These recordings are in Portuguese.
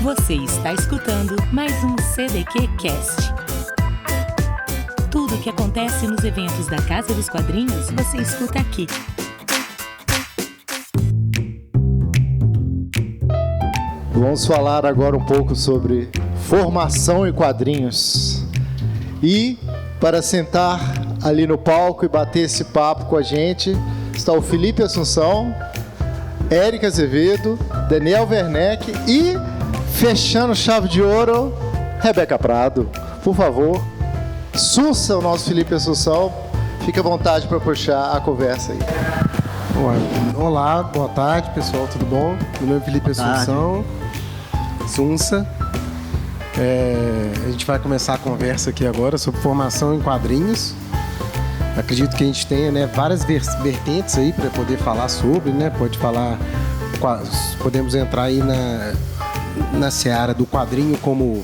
Você está escutando mais um CDQ Cast. Tudo o que acontece nos eventos da Casa dos Quadrinhos, você escuta aqui. Vamos falar agora um pouco sobre formação em quadrinhos. E para sentar ali no palco e bater esse papo com a gente, está o Felipe Assunção, Érica Azevedo, Daniel Werneck e, fechando chave de ouro, Rebeca Prado. Por favor, Sussa, o nosso Felipe Assunção, fique à vontade para puxar a conversa aí. Olá, boa tarde pessoal, tudo bom? Meu nome é Felipe Assunção, Sunsa. A gente vai começar a conversa aqui agora sobre formação em quadrinhos. Acredito que a gente tenha, várias vertentes aí para poder falar sobre, podemos entrar aí na seara do quadrinho como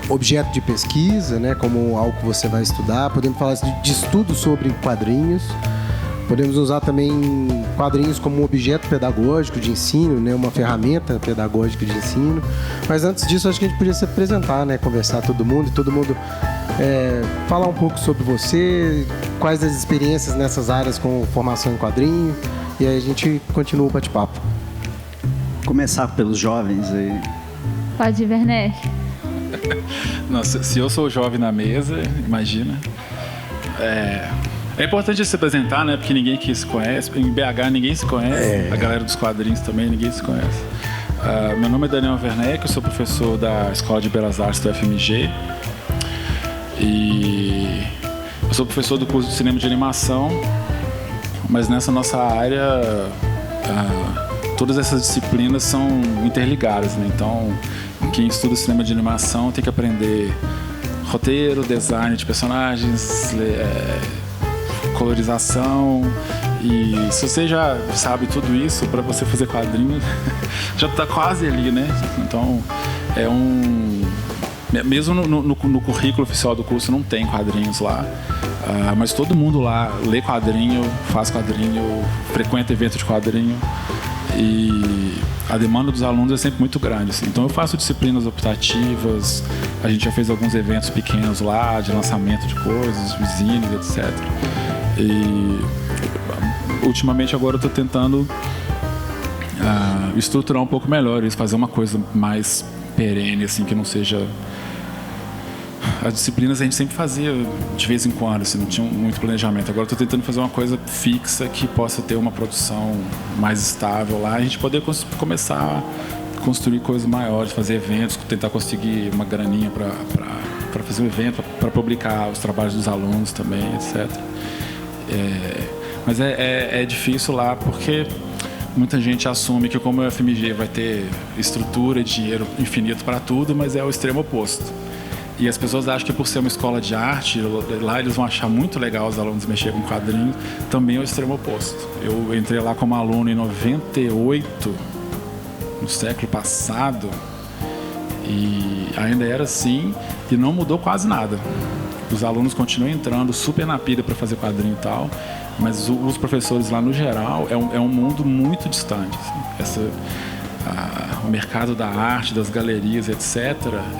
objeto de pesquisa, como algo que você vai estudar. Podemos falar de estudo sobre quadrinhos. Podemos usar também quadrinhos como um objeto pedagógico de ensino, uma ferramenta pedagógica de ensino. Mas antes disso, acho que a gente podia se apresentar, conversar todo mundo falar um pouco sobre você, quais as experiências nessas áreas com formação em quadrinho, e aí a gente continua o bate-papo. Começar pelos jovens aí. Pode ir, Werneck. Nossa, se eu sou jovem na mesa, imagina. É importante se apresentar, porque ninguém aqui se conhece. Em BH ninguém se conhece. A galera dos quadrinhos também, ninguém se conhece. Meu nome é Daniel Werneck, eu sou professor da Escola de Belas Artes do FMG. E eu sou professor do curso de cinema de animação, mas nessa nossa área todas essas disciplinas são interligadas, Então, quem estuda cinema de animação tem que aprender roteiro, design de personagens, colorização. E se você já sabe tudo isso, para você fazer quadrinhos, já está quase ali, Então, mesmo no currículo oficial do curso não tem quadrinhos lá, mas todo mundo lá lê quadrinho, faz quadrinho, frequenta evento de quadrinho, e a demanda dos alunos é sempre muito grande. Então eu faço disciplinas optativas, a gente já fez alguns eventos pequenos lá, de lançamento de coisas, vizinhos, etc. E ultimamente agora eu estou tentando estruturar um pouco melhor isso, fazer uma coisa mais perene, que não seja... As disciplinas a gente sempre fazia de vez em quando, não tinha muito planejamento. Agora estou tentando fazer uma coisa fixa que possa ter uma produção mais estável lá, a gente poder começar a construir coisas maiores, fazer eventos, tentar conseguir uma graninha para fazer um evento, para publicar os trabalhos dos alunos também, etc. Mas é difícil lá porque muita gente assume que como o FMG vai ter estrutura e dinheiro infinito para tudo, mas é o extremo oposto. E as pessoas acham que por ser uma escola de arte, lá eles vão achar muito legal os alunos mexerem com quadrinhos. Também é o extremo oposto. Eu entrei lá como aluno em 98, no século passado, e ainda era assim, e não mudou quase nada. Os alunos continuam entrando super na pilha para fazer quadrinho e tal, mas os professores lá no geral é um mundo muito distante. O mercado da arte, das galerias, etc.,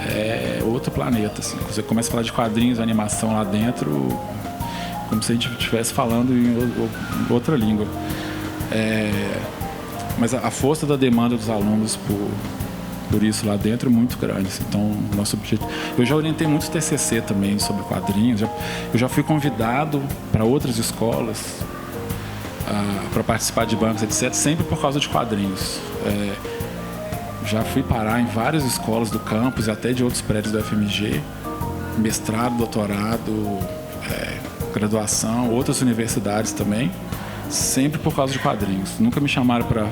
é outro planeta. Você começa a falar de quadrinhos, animação lá dentro, como se a gente estivesse falando em outra língua. Mas a força da demanda dos alunos por isso lá dentro é muito grande. Então, nosso objetivo... Eu já orientei muitos TCC também sobre quadrinhos. Eu já fui convidado para outras escolas para participar de bancos, etc., sempre por causa de quadrinhos. Já fui parar em várias escolas do campus e até de outros prédios do FMG, mestrado, doutorado, graduação, outras universidades também, sempre por causa de quadrinhos. Nunca me chamaram para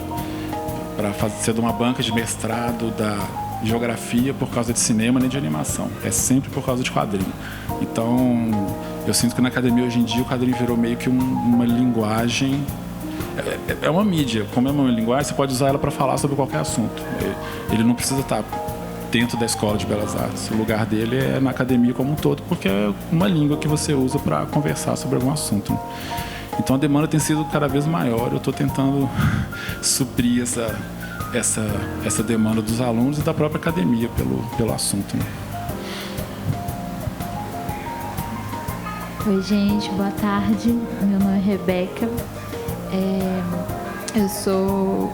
ser de uma banca de mestrado da geografia por causa de cinema nem de animação. É sempre por causa de quadrinho. Então, eu sinto que na academia hoje em dia o quadrinho virou meio que uma linguagem. É uma mídia. Como é uma linguagem, você pode usar ela para falar sobre qualquer assunto. Ele não precisa estar dentro da escola de belas artes. O lugar dele é na academia como um todo, porque é uma língua que você usa para conversar sobre algum assunto. Então a demanda tem sido cada vez maior. Eu estou tentando suprir essa demanda dos alunos e da própria academia pelo assunto, né? Oi, gente, boa tarde. Meu nome é Rebeca. Eu sou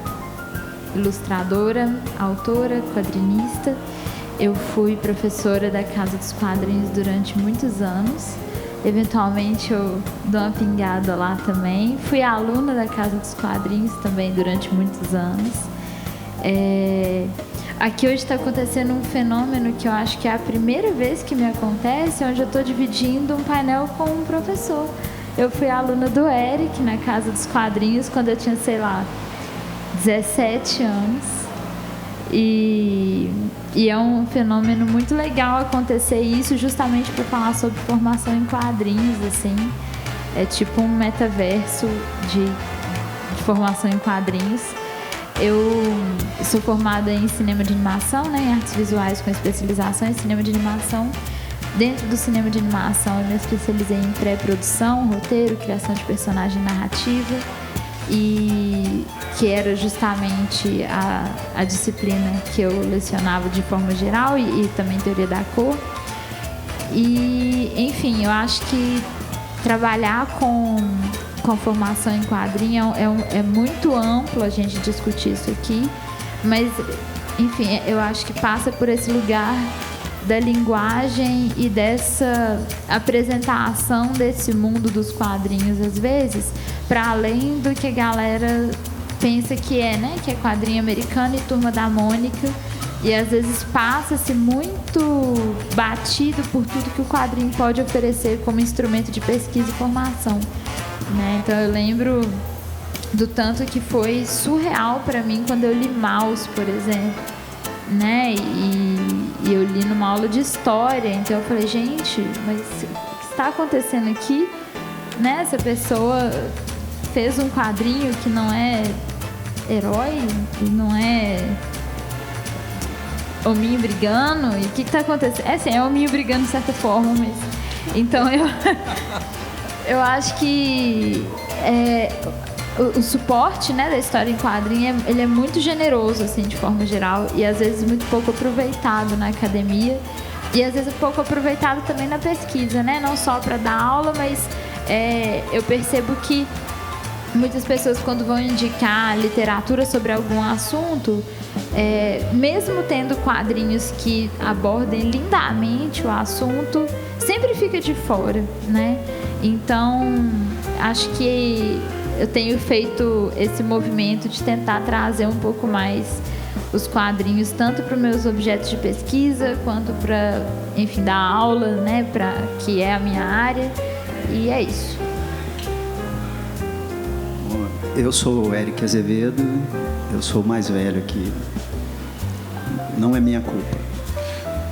ilustradora, autora, quadrinista. Eu fui professora da Casa dos Quadrinhos durante muitos anos. Eventualmente eu dou uma pingada lá também. Fui aluna da Casa dos Quadrinhos também durante muitos anos. Aqui hoje está acontecendo um fenômeno que eu acho que é a primeira vez que me acontece, onde eu estou dividindo um painel com um professor. Eu fui aluna do Eric na Casa dos Quadrinhos quando eu tinha, sei lá, 17 anos. E é um fenômeno muito legal acontecer isso justamente para falar sobre formação em quadrinhos, assim. É tipo um metaverso de formação em quadrinhos. Eu sou formada em cinema de animação, né, em artes visuais com especialização em cinema de animação. Dentro do cinema de animação, eu me especializei em pré-produção, roteiro, criação de personagem narrativa, e que era justamente a disciplina que eu lecionava de forma geral e também teoria da cor. E, enfim, eu acho que trabalhar com formação em quadrinho é muito amplo a gente discutir isso aqui, mas, enfim, eu acho que passa por esse lugar da linguagem e dessa apresentação desse mundo dos quadrinhos, às vezes, para além do que a galera pensa que é, né? Que é quadrinho americano e Turma da Mônica, e às vezes passa-se muito batido por tudo que o quadrinho pode oferecer como instrumento de pesquisa e formação, né? Então eu lembro do tanto que foi surreal para mim quando eu li Maus, por exemplo, né? E eu li numa aula de história, então eu falei, gente, mas o que está acontecendo aqui, né? Essa pessoa fez um quadrinho que não é herói, não é hominho brigando, e o que está acontecendo? Assim, é hominho brigando de certa forma, mas... Então eu acho que o suporte, né, da história em quadrinho, ele é muito generoso, assim, de forma geral, e às vezes muito pouco aproveitado na academia, e às vezes pouco aproveitado também na pesquisa, né, não só para dar aula, mas eu percebo que muitas pessoas, quando vão indicar literatura sobre algum assunto, mesmo tendo quadrinhos que abordem lindamente o assunto, sempre fica de fora, né? Então, acho que eu tenho feito esse movimento de tentar trazer um pouco mais os quadrinhos, tanto para os meus objetos de pesquisa, quanto para, enfim, dar aula, né? Que é a minha área. E é isso. Eu sou o Eric Azevedo, eu sou o mais velho aqui. Não é minha culpa.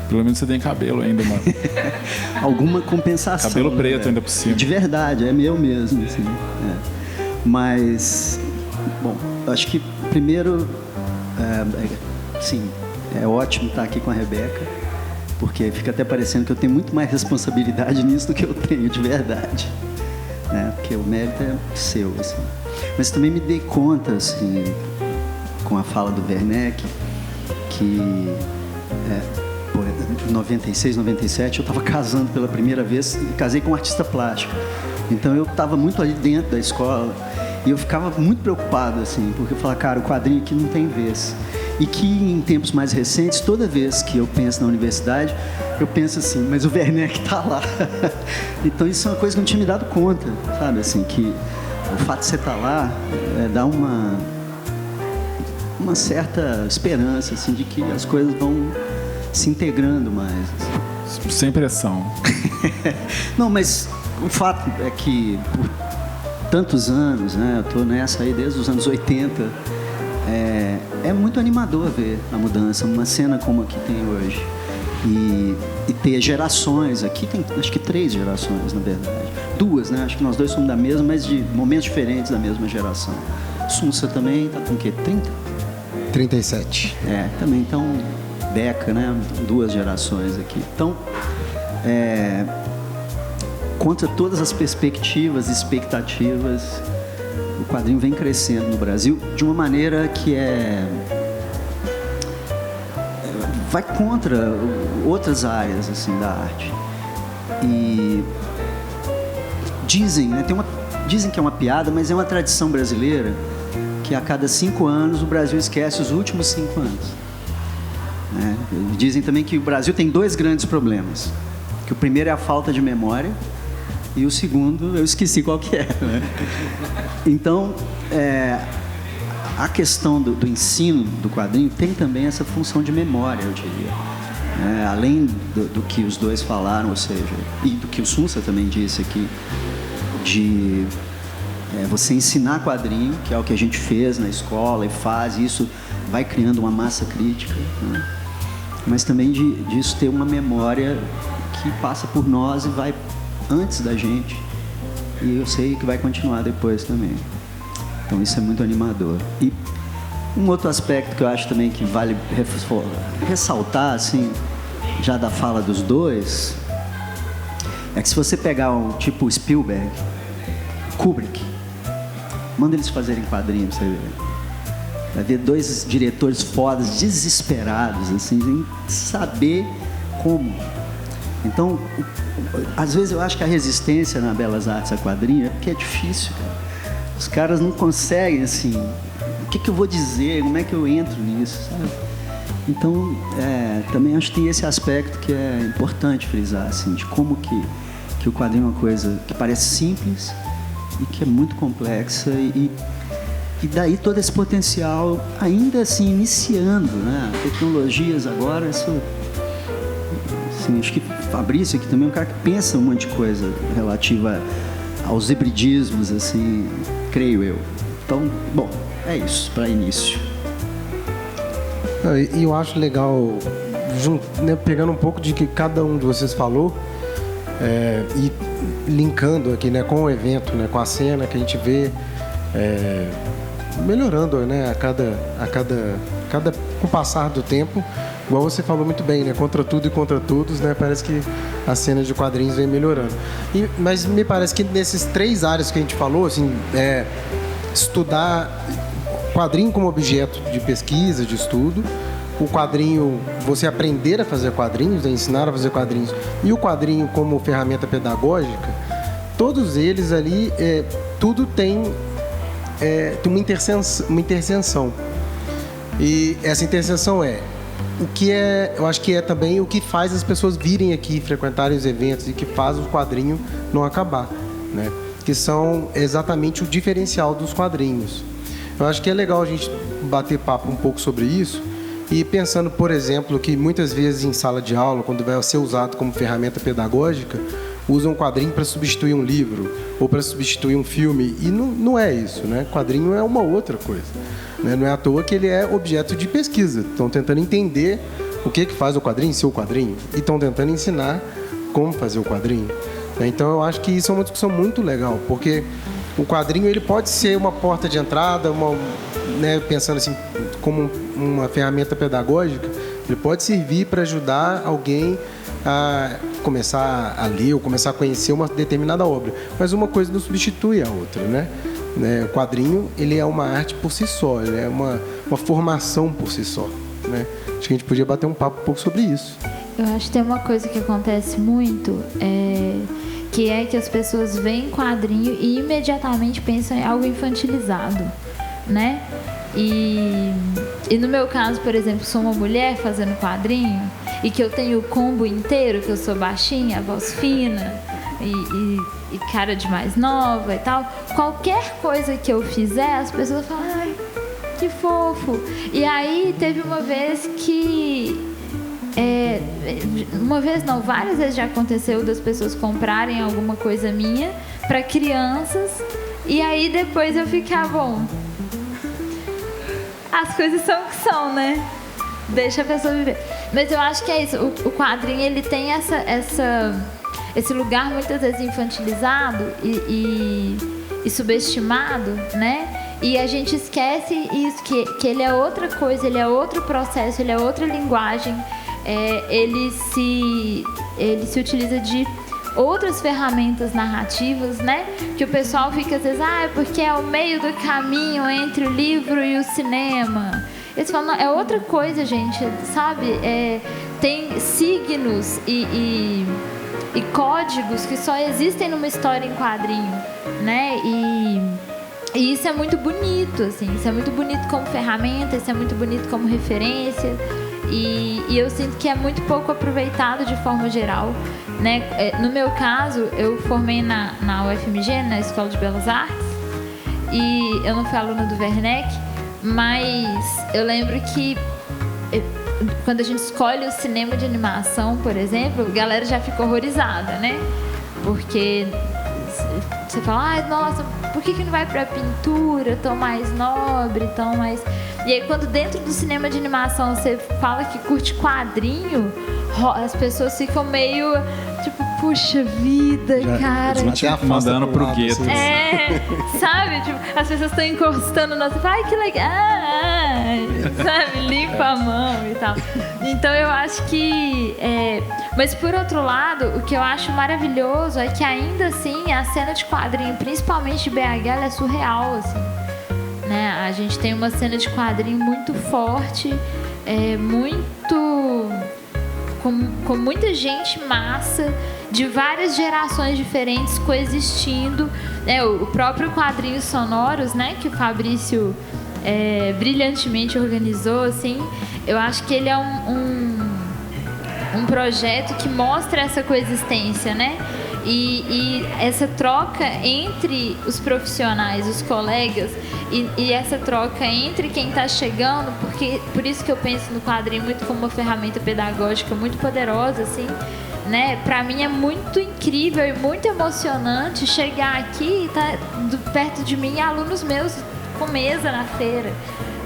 Pelo menos você tem cabelo ainda, mano. Alguma compensação. Cabelo preto, né? ainda por cima. De verdade, é meu mesmo. Assim, Mas, bom, acho que primeiro, sim, é ótimo estar aqui com a Rebeca, porque fica até parecendo que eu tenho muito mais responsabilidade nisso do que eu tenho de verdade. Né? Porque o mérito é seu, assim. Mas também me dei conta, assim, com a fala do Werneck, que em 96, 97, eu estava casando pela primeira vez e casei com um artista plástico. Então eu estava muito ali dentro da escola e eu ficava muito preocupado, assim, porque eu falava, cara, o quadrinho aqui não tem vez. E que em tempos mais recentes, toda vez que eu penso na universidade, eu penso assim, mas o Werneck está lá. Então isso é uma coisa que eu não tinha me dado conta, sabe, assim, que o fato de você estar lá dá uma certa esperança, assim, de que as coisas vão se integrando mais. Assim. Sem pressão. Não, mas o fato é que por tantos anos, né, eu estou nessa aí desde os anos 80, é muito animador ver a mudança, uma cena como a que tem hoje. E ter gerações, aqui tem acho que 3 gerações, na verdade. 2, né? Acho que nós dois somos da mesma, mas de momentos diferentes da mesma geração. Sunsa também está com o quê? 30? 37. Também, então, Beca, né? 2 gerações aqui. Então, contra todas as perspectivas e expectativas, o quadrinho vem crescendo no Brasil de uma maneira que é vai contra outras áreas assim da arte. E dizem, né, dizem que é uma piada, mas é uma tradição brasileira que a cada 5 anos o Brasil esquece os últimos 5 anos. Né? Dizem também que o Brasil tem 2 grandes problemas. Que o primeiro é a falta de memória e o segundo eu esqueci qual que é. Né? Então, a questão do ensino do quadrinho tem também essa função de memória, eu diria. Além do que os dois falaram, ou seja, e do que o Sunsa também disse aqui, de você ensinar quadrinho, que é o que a gente fez na escola e faz, e isso vai criando uma massa crítica, né? Mas também disso ter uma memória que passa por nós e vai antes da gente, e eu sei que vai continuar depois também. Então isso é muito animador. E um outro aspecto que eu acho também que vale ressaltar, assim, já da fala dos dois, é que se você pegar um tipo Spielberg, Kubrick, manda eles fazerem quadrinho pra você ver. Vai ver 2 diretores fodas, desesperados, assim, em saber como. Então, às vezes eu acho que a resistência na Belas Artes a quadrinho é porque é difícil, cara. Os caras não conseguem, assim, o que eu vou dizer, como é que eu entro nisso, sabe? Então, também acho que tem esse aspecto que é importante frisar, assim, de como que o quadrinho é uma coisa que parece simples e que é muito complexa e daí todo esse potencial ainda assim iniciando, né? Tecnologias agora, isso, assim, acho que Fabrício aqui também é um cara que pensa um monte de coisa relativa aos hibridismos, assim, creio eu. Então, bom, é isso para início. E eu acho legal, né, pegando um pouco de que cada um de vocês falou, e linkando aqui, né, com o evento, né, com a cena que a gente vê melhorando, né, com o passar do tempo, igual você falou muito bem, né, contra tudo e contra todos, né, parece que a cena de quadrinhos vem melhorando. Mas me parece que nesses 3 áreas que a gente falou, assim, estudar quadrinho como objeto de pesquisa, de estudo, o quadrinho, você aprender a fazer quadrinhos, né, ensinar a fazer quadrinhos, e o quadrinho como ferramenta pedagógica, todos eles ali, tudo tem uma interseção. E essa interseção o que eu acho que é também o que faz as pessoas virem aqui, frequentarem os eventos e que faz o quadrinho não acabar, né? Que são exatamente o diferencial dos quadrinhos. Eu acho que é legal a gente bater papo um pouco sobre isso e pensando, por exemplo, que muitas vezes em sala de aula, quando vai ser usado como ferramenta pedagógica, usam um quadrinho para substituir um livro ou para substituir um filme, e não é isso, né? Quadrinho é uma outra coisa, né? Não é à toa que ele é objeto de pesquisa. Estão tentando entender o que faz o quadrinho ser o quadrinho e estão tentando ensinar como fazer o quadrinho. Então eu acho que isso é uma discussão muito legal, porque o quadrinho ele pode ser uma porta de entrada, né, pensando assim como uma ferramenta pedagógica, ele pode servir para ajudar alguém a começar a ler ou começar a conhecer uma determinada obra, mas uma coisa não substitui a outra, né? O quadrinho ele é uma arte por si só, ele é uma formação por si só, né? Acho que a gente podia bater um papo um pouco sobre isso. Eu acho que tem uma coisa que acontece muito, que é que as pessoas veem quadrinho e imediatamente pensam em algo infantilizado, né? E no meu caso, por exemplo, sou uma mulher fazendo quadrinho e que eu tenho o combo inteiro, que eu sou baixinha, voz fina e cara de mais nova e tal. Qualquer coisa que eu fizer, as pessoas falam, ai, que fofo. E aí teve uma vez que... uma vez não, várias vezes já aconteceu das pessoas comprarem alguma coisa minha para crianças e aí depois eu ficar, bom, as coisas são o que são, né? Deixa a pessoa viver. Mas eu acho que é isso, o quadrinho ele tem esse lugar muitas vezes infantilizado e subestimado, né? E a gente esquece isso, que ele é outra coisa, ele é outro processo, ele é outra linguagem. Ele se utiliza de outras ferramentas narrativas, né? Que o pessoal fica às vezes, porque é o meio do caminho entre o livro e o cinema. Eles falam, não, é outra coisa, gente, sabe? Tem signos e códigos que só existem numa história em quadrinho, né? E isso é muito bonito, assim. Isso é muito bonito como ferramenta, isso é muito bonito como referência. E eu sinto que é muito pouco aproveitado de forma geral, né? No meu caso, eu formei na UFMG, na Escola de Belas Artes, e eu não fui aluna do Werneck, mas eu lembro que quando a gente escolhe o cinema de animação, por exemplo, a galera já fica horrorizada, né? Porque você fala, nossa, por que não vai pra pintura, tão mais nobre, tão mais... E aí, quando dentro do cinema de animação você fala que curte quadrinho, as pessoas ficam meio, tipo, puxa vida, cara. Tipo, mandando pro gueto. Sabe? Tipo, as pessoas estão encostando no nosso... Ai, que legal! Sabe? Limpa a mão e tal. Então, eu acho que... Mas, por outro lado, o que eu acho maravilhoso é que, ainda assim, a cena de quadrinho, principalmente de BH, ela é surreal, assim. Né? A gente tem uma cena de quadrinho muito forte, com muita gente massa, de várias gerações diferentes coexistindo. O próprio Quadrinhos Sonoros, né, que o Fabrício brilhantemente organizou, assim, eu acho que ele é um projeto que mostra essa coexistência, né? E essa troca entre os profissionais, os colegas, e essa troca entre quem está chegando, porque por isso que eu penso no quadrinho muito como uma ferramenta pedagógica muito poderosa, assim, né? Para mim é muito incrível e muito emocionante chegar aqui e tá perto de mim alunos meus com mesa na feira,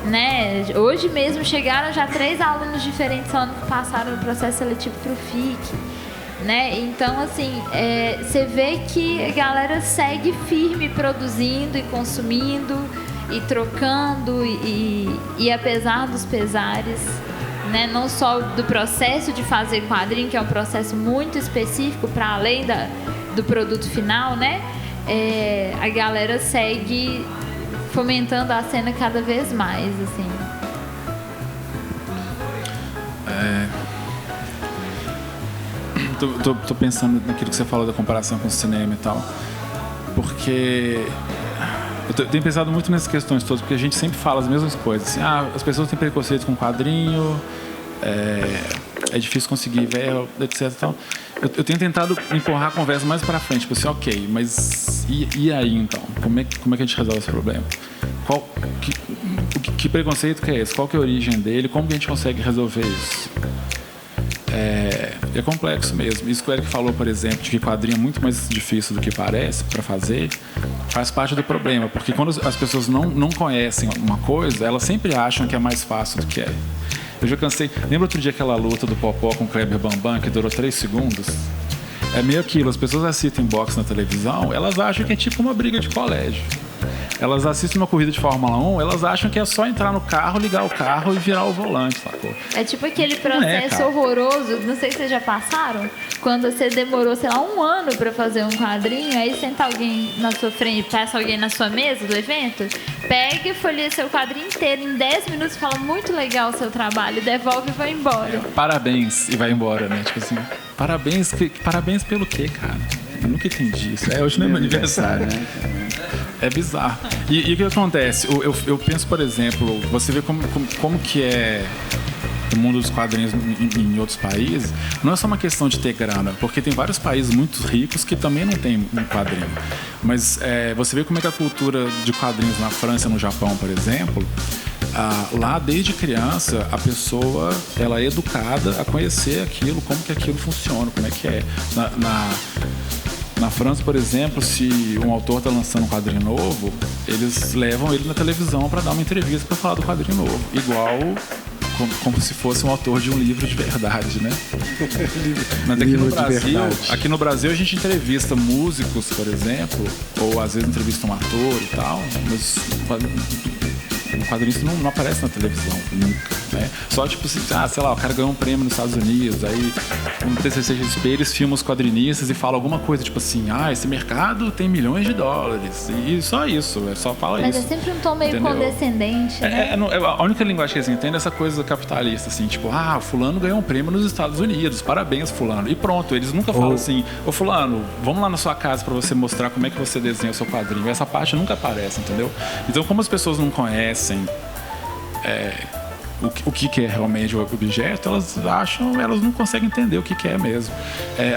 né? Hoje mesmo chegaram já 3 alunos diferentes ano que passaram no processo seletivo para o FIC. Né? Então, assim, você vê que a galera segue firme produzindo e consumindo e trocando e apesar dos pesares, né? Não só do processo de fazer quadrinho, que é um processo muito específico para além do produto final, né? A galera segue fomentando a cena cada vez mais, assim. Tô pensando naquilo que você falou da comparação com o cinema e tal, porque eu tenho pensado muito nessas questões todas, porque a gente sempre fala as mesmas coisas, assim, as pessoas têm preconceito com quadrinho, é difícil conseguir ver, etc. Tal. Eu tenho tentado empurrar a conversa mais para frente, tipo assim, ok, mas e aí então? Como é que a gente resolve esse problema? Que preconceito que é esse? Qual que é a origem dele? Como que a gente consegue resolver isso? É complexo mesmo. Isso que o Eric falou, por exemplo, de que quadrinho é muito mais difícil do que parece para fazer, faz parte do problema, porque quando as pessoas não conhecem uma coisa, elas sempre acham que é mais fácil do que é. Eu já cansei. Lembra outro dia aquela luta do Popó com o Kleber Bambam, que durou 3 segundos? É meio aquilo, as pessoas assistem boxe na televisão, elas acham que é tipo uma briga de colégio. Elas assistem uma corrida de Fórmula 1, elas acham que é só entrar no carro, ligar o carro e virar o volante, sacou? É tipo aquele processo horroroso, não sei se vocês já passaram, quando você demorou, sei lá, 1 ano pra fazer um quadrinho, aí senta alguém na sua frente, passa alguém na sua mesa do evento, pega e folheia seu quadrinho inteiro, em 10 minutos fala, muito legal o seu trabalho, devolve e vai embora. Parabéns, e vai embora, né? Tipo assim, parabéns pelo quê, cara? Eu nunca entendi isso. Hoje não é meu aniversário, né? É bizarro. E o que acontece? Eu penso, por exemplo, você vê como que é o mundo dos quadrinhos em outros países. Não é só uma questão de ter grana, porque tem vários países muito ricos que também não tem um quadrinho. Mas você vê como é que a cultura de quadrinhos na França, no Japão, por exemplo, lá desde criança a pessoa ela é educada a conhecer aquilo, como que aquilo funciona, como é que é. Na França, por exemplo, se um autor está lançando um quadrinho novo, eles levam ele na televisão para dar uma entrevista para falar do quadrinho novo. Igual como se fosse um autor de um livro de verdade, né? Mas aqui no Brasil a gente entrevista músicos, por exemplo, ou às vezes entrevista um ator e tal, mas o quadrinista não aparece na televisão, nunca. né? Só tipo, sei lá, o cara ganhou um prêmio nos Estados Unidos, aí no TCCXP eles filmam os quadrinistas e falam alguma coisa tipo assim, esse mercado tem milhões de dólares, e só isso, só fala Mas isso. É sempre um tom meio condescendente, né? A única linguagem que eles entendem é essa coisa capitalista, assim, tipo, fulano ganhou um prêmio nos Estados Unidos, parabéns, fulano. E pronto, eles nunca falam assim, ô fulano, vamos lá na sua casa pra você mostrar como é que você desenha o seu quadrinho. Essa parte nunca aparece, entendeu? Então, como as pessoas não conhecem o que é realmente o objeto, elas não conseguem entender o que é mesmo.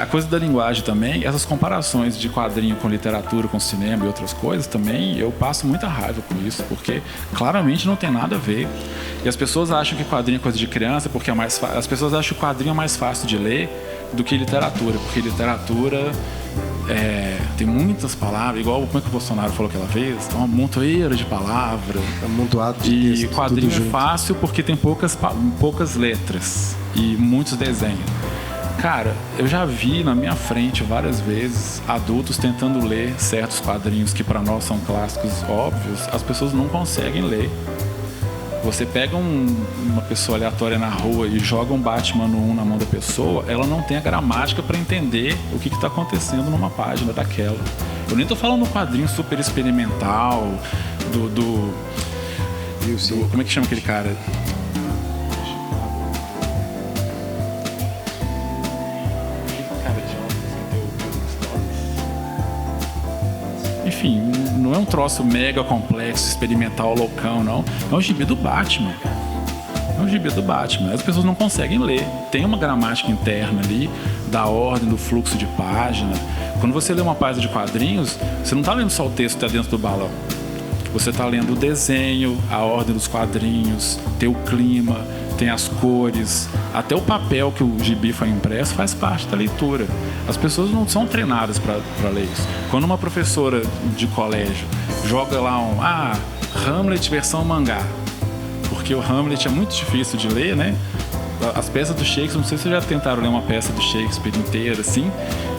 A coisa da linguagem também, essas comparações de quadrinho com literatura, com cinema e outras coisas também, eu passo muita raiva com isso, porque claramente não tem nada a ver. E as pessoas acham que quadrinho é coisa de criança, porque é mais as pessoas acham que quadrinho é mais fácil de ler do que literatura, porque literatura tem muitas palavras, igual como é que o Bolsonaro falou aquela vez, uma montoeira de palavras. Amontoado de texto, e quadrinho é fácil porque tem poucas letras e muitos desenhos. Cara, eu já vi na minha frente várias vezes adultos tentando ler certos quadrinhos que para nós são clássicos óbvios, as pessoas não conseguem ler. Você pega uma pessoa aleatória na rua e joga um Batman no 1 na mão da pessoa, ela não tem a gramática para entender o que está acontecendo numa página daquela. Eu nem tô falando um quadrinho super experimental, como é que chama aquele cara? Enfim, não é um troço mega complexo, experimental, loucão, não. É um gibi do Batman. As pessoas não conseguem ler. Tem uma gramática interna ali, da ordem, do fluxo de página. Quando você lê uma página de quadrinhos, você não está lendo só o texto que está dentro do balão. Você está lendo o desenho, a ordem dos quadrinhos, tem o clima, tem as cores, até o papel que o gibi foi impresso faz parte da leitura. As pessoas não são treinadas para ler isso. Quando uma professora de colégio joga lá Hamlet versão mangá, porque o Hamlet é muito difícil de ler, né? As peças do Shakespeare, não sei se vocês já tentaram ler uma peça do Shakespeare inteira, assim.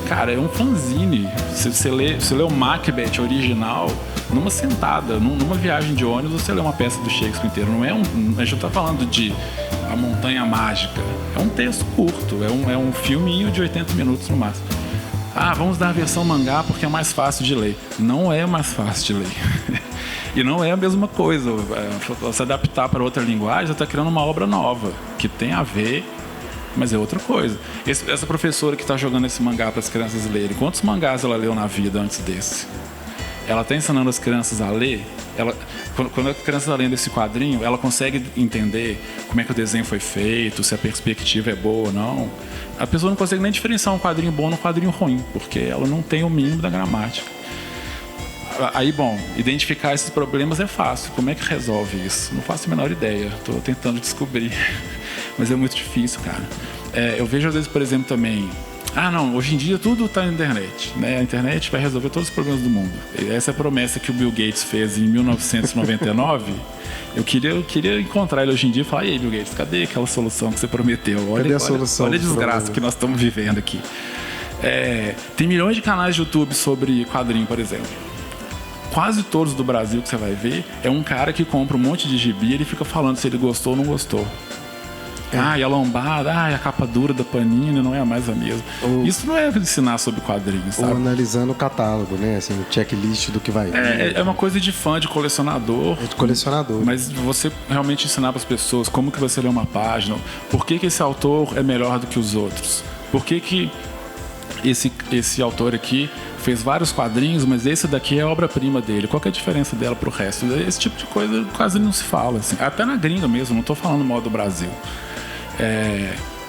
Cara, é um fanzine. Você lê o Macbeth original numa sentada, numa viagem de ônibus, você lê uma peça do Shakespeare inteira. A gente não tá falando de A Montanha Mágica. É um texto curto, é um filminho de 80 minutos no máximo. Vamos dar a versão mangá porque é mais fácil de ler. Não é mais fácil de ler. E não é a mesma coisa. Se adaptar para outra linguagem, você está criando uma obra nova, que tem a ver, mas é outra coisa. Essa professora que está jogando esse mangá para as crianças lerem, quantos mangás ela leu na vida antes desse? Ela está ensinando as crianças a ler. Quando a criança está lendo esse quadrinho, ela consegue entender como é que o desenho foi feito, se a perspectiva é boa ou não. A pessoa não consegue nem diferenciar um quadrinho bom de um quadrinho ruim, porque ela não tem o mínimo da gramática. Aí, bom, identificar esses problemas é fácil. Como é que resolve isso? Não faço a menor ideia. Estou tentando descobrir. Mas é muito difícil, cara. Eu vejo, às vezes, por exemplo, também... hoje em dia tudo está na internet, né? A internet vai resolver todos os problemas do mundo. Essa é a promessa que o Bill Gates fez em 1999. Eu queria encontrar ele hoje em dia e falar: e aí, Bill Gates, cadê aquela solução que você prometeu? Olha a desgraça que nós estamos vivendo aqui. Tem milhões de canais de YouTube sobre quadrinho, por exemplo. Quase todos do Brasil que você vai ver é um cara que compra um monte de gibi e ele fica falando se ele gostou ou não gostou. E a lombada, a capa dura da Panini não é mais a mesma. Isso não é ensinar sobre quadrinhos, sabe? Ou analisando o catálogo, né? Assim, o checklist do que vai vir. É uma coisa de fã, de colecionador. É de colecionador. Mas você realmente ensinar para as pessoas como que você lê uma página, por que esse autor é melhor do que os outros, por que esse autor aqui fez vários quadrinhos, mas esse daqui é a obra-prima dele. Qual que é a diferença dela pro resto? Esse tipo de coisa quase não se fala, assim. Até na gringa mesmo, não estou falando mal do Brasil.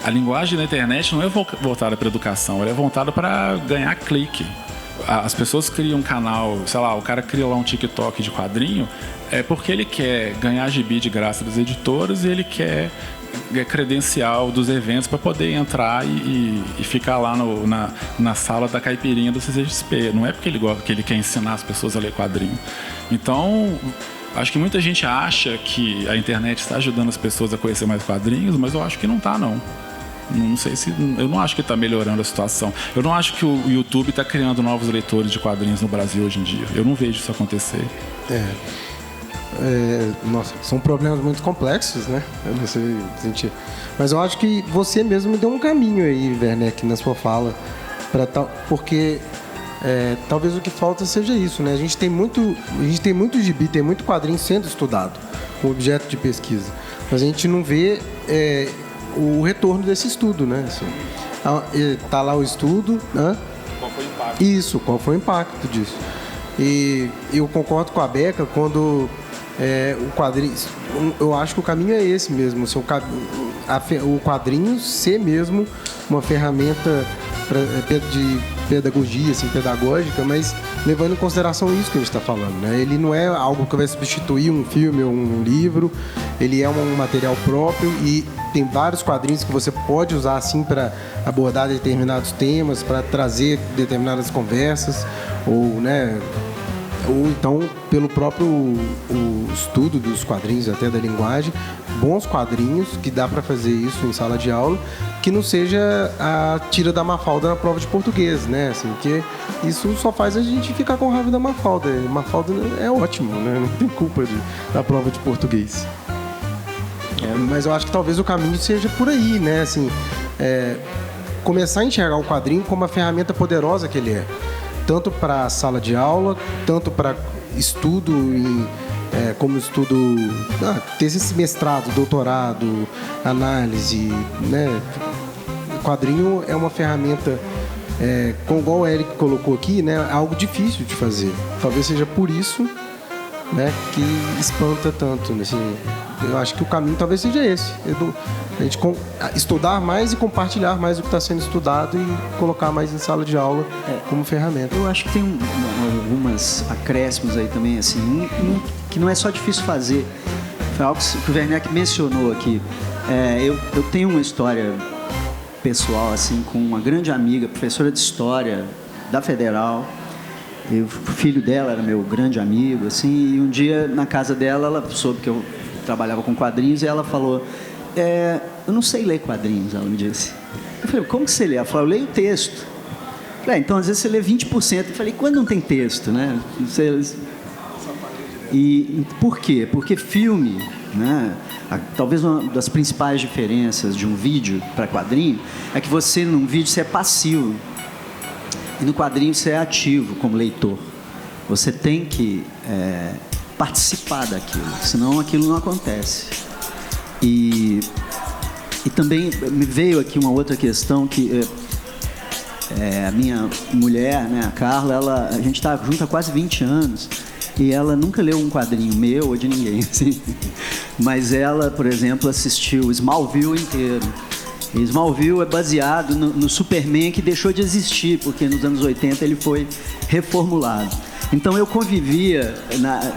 A linguagem da internet não é voltada para educação, ela é voltada para ganhar clique. As pessoas criam um canal, sei lá, o cara cria lá um TikTok de quadrinho, porque ele quer ganhar gibi de graça das editoras e ele quer credencial dos eventos para poder entrar e ficar lá na sala da caipirinha do CCXP. Não é porque ele quer ensinar as pessoas a ler quadrinho. Então, acho que muita gente acha que a internet está ajudando as pessoas a conhecer mais quadrinhos, mas eu acho que não está, não. Não sei se... Eu não acho que está melhorando a situação. Eu não acho que o YouTube está criando novos leitores de quadrinhos no Brasil hoje em dia. Eu não vejo isso acontecer. Nossa, são problemas muito complexos, né? Eu não sei sentir. Mas eu acho que você mesmo me deu um caminho aí, Werneck, na sua fala. Porque talvez o que falta seja isso, né? A gente tem muito gibi, tem muito quadrinho sendo estudado como objeto de pesquisa. Mas a gente não vê o retorno desse estudo, né? Assim, tá lá o estudo, né? Qual foi o impacto? Isso, qual foi o impacto disso? E eu concordo com a Beca quando o quadrinho... Eu acho que o caminho é esse mesmo, o quadrinho ser mesmo uma ferramenta de pedagogia, assim, pedagógica, mas levando em consideração isso que a gente está falando, né? Ele não é algo que vai substituir um filme ou um livro, ele é um material próprio e tem vários quadrinhos que você pode usar assim para abordar determinados temas, para trazer determinadas conversas, ou então pelo próprio o estudo dos quadrinhos, até da linguagem, bons quadrinhos que dá para fazer isso em sala de aula, que não seja a tira da Mafalda na prova de português, né? Assim, porque isso só faz a gente ficar com raiva da Mafalda. Mafalda é ótimo, né? Não tem culpa da prova de português. Mas eu acho que talvez o caminho seja por aí, né? Assim, começar a enxergar o quadrinho como uma ferramenta poderosa que ele é. Tanto para sala de aula, tanto para estudo, como estudo, ter esse mestrado, doutorado, análise, né? O quadrinho é uma ferramenta, igual o Eric colocou aqui, né? Algo difícil de fazer. Talvez seja por isso, né, que espanta tanto. Eu acho que o caminho talvez seja esse. A gente estudar mais e compartilhar mais o que está sendo estudado e colocar mais em sala de aula como ferramenta. Eu acho que tem algumas acréscimos aí também, assim, que não é só difícil fazer. Foi algo que o Werneck mencionou aqui. Eu tenho uma história pessoal, assim, com uma grande amiga, professora de História da Federal. O filho dela era meu grande amigo, assim, e um dia na casa dela, ela soube que eu trabalhava com quadrinhos e ela falou: eu não sei ler quadrinhos, ela me disse. Eu falei: como que você lê? Ela falou: eu leio texto. Eu falei: então às vezes você lê 20%. Eu falei: quando não tem texto, né? E por quê? Porque filme, né? Talvez uma das principais diferenças de um vídeo para quadrinho é que você, num vídeo, você é passivo. E no quadrinho você é ativo como leitor. Você tem que participar daquilo, senão aquilo não acontece. E também me veio aqui uma outra questão que a minha mulher, né, a Carla, a gente está junto há quase 20 anos e ela nunca leu um quadrinho meu ou de ninguém, assim. Mas ela, por exemplo, assistiu Smallville inteiro. E Smallville é baseado no Superman que deixou de existir, porque nos anos 80 ele foi reformulado. Então eu convivia,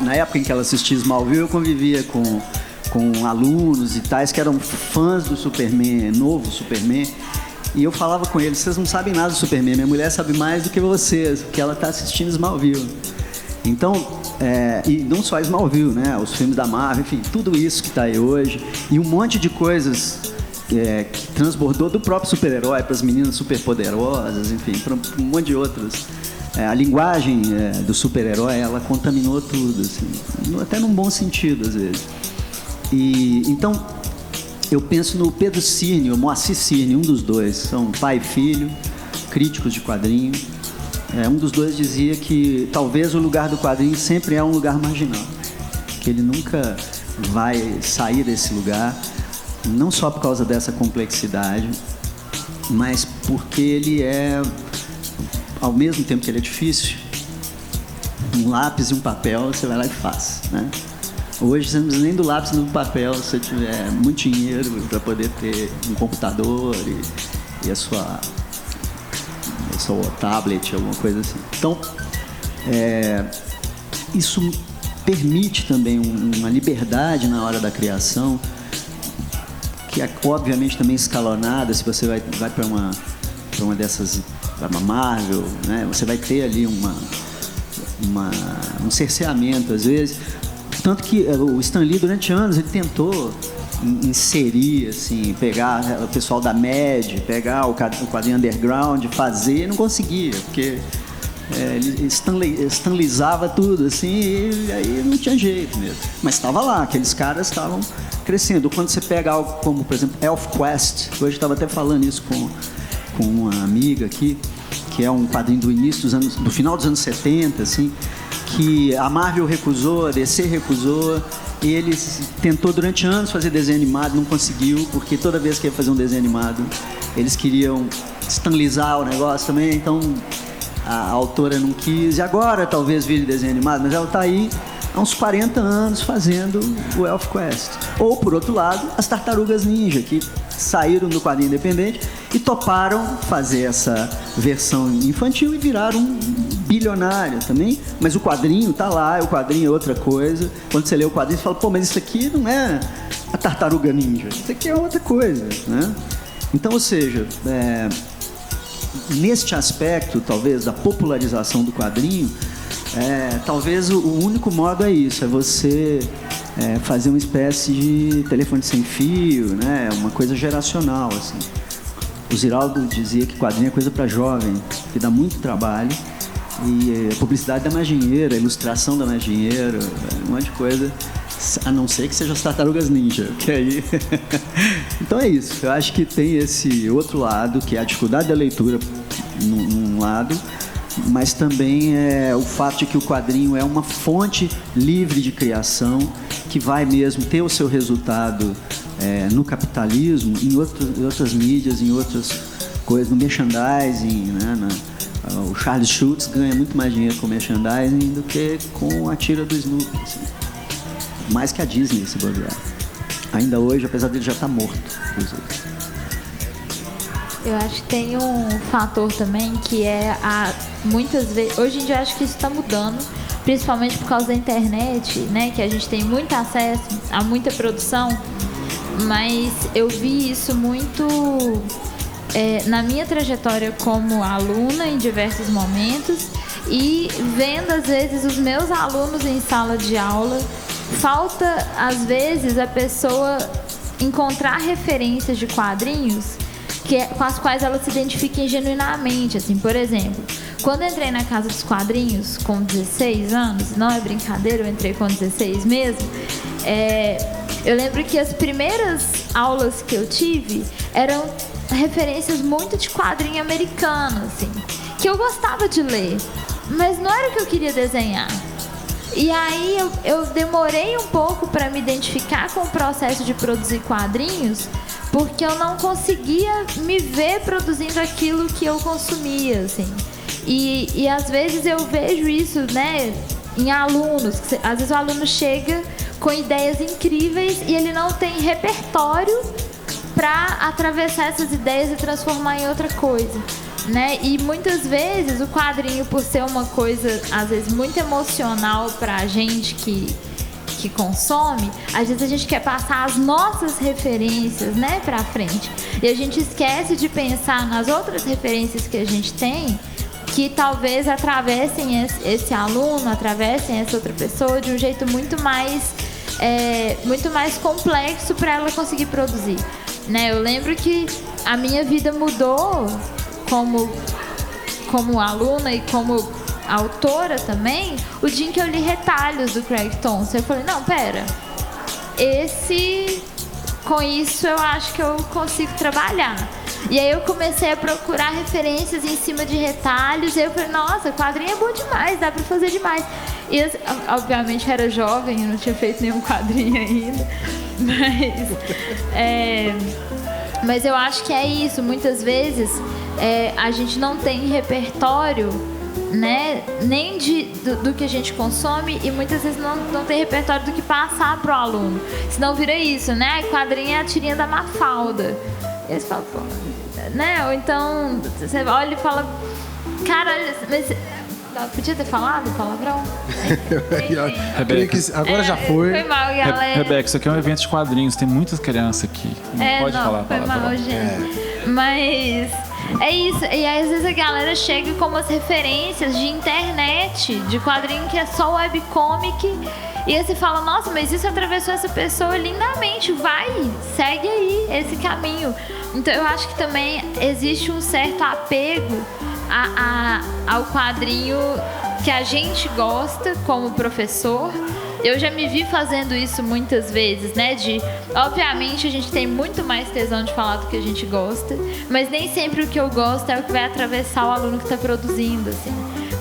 na época em que ela assistia Smallville, eu convivia com alunos e tais que eram fãs do Superman, novo Superman, e eu falava com eles: vocês não sabem nada do Superman, minha mulher sabe mais do que vocês, porque ela está assistindo Smallville. Então, e não só Smallville, né? Os filmes da Marvel, enfim, tudo isso que está aí hoje, e um monte de coisas que transbordou do próprio super-herói para as meninas superpoderosas, enfim, para um monte de outros. A linguagem do super-herói, ela contaminou tudo, assim, até num bom sentido, às vezes. E então, eu penso no Pedro Cirne, o Moacir Cirne, um dos dois, são pai e filho, críticos de quadrinho. Um dos dois dizia que talvez o lugar do quadrinho sempre é um lugar marginal, que ele nunca vai sair desse lugar, não só por causa dessa complexidade, mas porque ele ao mesmo tempo que ele é difícil, um lápis e um papel, você vai lá e faz, né? Hoje você não precisa nem do lápis nem do papel, se você tiver muito dinheiro para poder ter um computador e a sua tablet, alguma coisa assim. Então, isso permite também uma liberdade na hora da criação, que é obviamente também escalonada. Se você vai para uma dessas, para uma Marvel, né, você vai ter ali um cerceamento às vezes. Tanto que o Stan Lee, durante anos, ele tentou inserir, assim, pegar o pessoal da MED, pegar o quadrinho underground, fazer, e não conseguia, porque Ele stanleyzava tudo, assim, e aí não tinha jeito mesmo. Mas estava lá, aqueles caras estavam crescendo. Quando você pega algo como, por exemplo, ElfQuest, hoje eu estava até falando isso com uma amiga aqui, que é um quadrinho do início do final dos anos 70, assim, que a Marvel recusou, a DC recusou, e eles tentou durante anos fazer desenho animado, não conseguiu, porque toda vez que ia fazer um desenho animado, eles queriam stanleyzar o negócio também, então a autora não quis, e agora talvez vire desenho animado, mas ela está aí há uns 40 anos fazendo o ElfQuest. Ou, por outro lado, as Tartarugas Ninja, que saíram do quadrinho independente e toparam fazer essa versão infantil e viraram bilionário também, mas o quadrinho tá lá, o quadrinho é outra coisa. Quando você lê o quadrinho, você fala, pô, mas isso aqui não é a Tartaruga Ninja, isso aqui é outra coisa, né? Então, ou seja, neste aspecto, talvez, da popularização do quadrinho, talvez o único modo é isso, é você fazer uma espécie de telefone sem fio, né? Uma coisa geracional, assim. O Ziraldo dizia que quadrinho é coisa para jovem, que dá muito trabalho, e a publicidade da Maginheira, a ilustração da Maginheira, um monte de coisa, a não ser que seja as Tartarugas Ninja, que aí... Então é isso, eu acho que tem esse outro lado, que é a dificuldade da leitura num lado, mas também o fato de que o quadrinho é uma fonte livre de criação, que vai mesmo ter o seu resultado no capitalismo, em outras mídias, em outras coisas, no merchandising, né? O Charles Schultz ganha muito mais dinheiro com merchandising do que com a tira do Snoopy, assim. Mais que a Disney, se bobear. Ainda hoje, apesar dele já estar morto, inclusive. Eu acho que tem um fator também que muitas vezes, hoje em dia eu acho que isso está mudando, principalmente por causa da internet, né, que a gente tem muito acesso a muita produção, mas eu vi isso muito na minha trajetória como aluna em diversos momentos e vendo às vezes os meus alunos em sala de aula. Falta às vezes a pessoa encontrar referências de quadrinhos com as quais ela se identifique genuinamente, assim, por exemplo, quando eu entrei na Casa dos Quadrinhos com 16 anos, não é brincadeira, eu entrei com 16 mesmo, eu lembro que as primeiras aulas que eu tive eram referências muito de quadrinho americano, assim, que eu gostava de ler, mas não era o que eu queria desenhar. E aí eu demorei um pouco para me identificar com o processo de produzir quadrinhos, porque eu não conseguia me ver produzindo aquilo que eu consumia, assim. E às vezes eu vejo isso, né, em alunos. Às vezes o aluno chega com ideias incríveis e ele não tem repertório para atravessar essas ideias e transformar em outra coisa, né? E muitas vezes o quadrinho, por ser uma coisa às vezes muito emocional pra gente que consome, às vezes a gente quer passar as nossas referências, né, pra frente, e a gente esquece de pensar nas outras referências que a gente tem, que talvez atravessem esse aluno, atravessem essa outra pessoa de um jeito muito mais complexo para ela conseguir produzir, né? Eu lembro que a minha vida mudou como aluna e como autora também, o dia em que eu li Retalhos do Craig Thompson. Eu falei, não, pera, com isso eu acho que eu consigo trabalhar. E aí eu comecei a procurar referências em cima de Retalhos, e eu falei, nossa, quadrinho é bom demais, dá pra fazer demais. E eu, obviamente, era jovem, eu não tinha feito nenhum quadrinho ainda, mas eu acho que é isso, muitas vezes a gente não tem repertório, né, nem do que a gente consome, e muitas vezes não tem repertório do que passar pro aluno. Senão vira isso, né? Quadrinho é a tirinha da Mafalda. E aí você fala, pô, né? Ou então você olha e fala, caralho, mas podia ter falado palavrão? Rebeca, agora já foi. Foi mal, galera. Rebeca, isso aqui é um evento de quadrinhos, tem muitas crianças aqui. Não pode falar foi palavrão. Mal, gente. Mas é isso. E aí, às vezes a galera chega com umas referências de internet, de quadrinho que é só webcomic. E aí você fala, nossa, mas isso atravessou essa pessoa lindamente. Vai, segue aí esse caminho. Então eu acho que também existe um certo apego ao quadrinho que a gente gosta como professor. Eu já me vi fazendo isso muitas vezes, né? Obviamente, a gente tem muito mais tesão de falar do que a gente gosta, mas nem sempre o que eu gosto é o que vai atravessar o aluno que está produzindo, assim.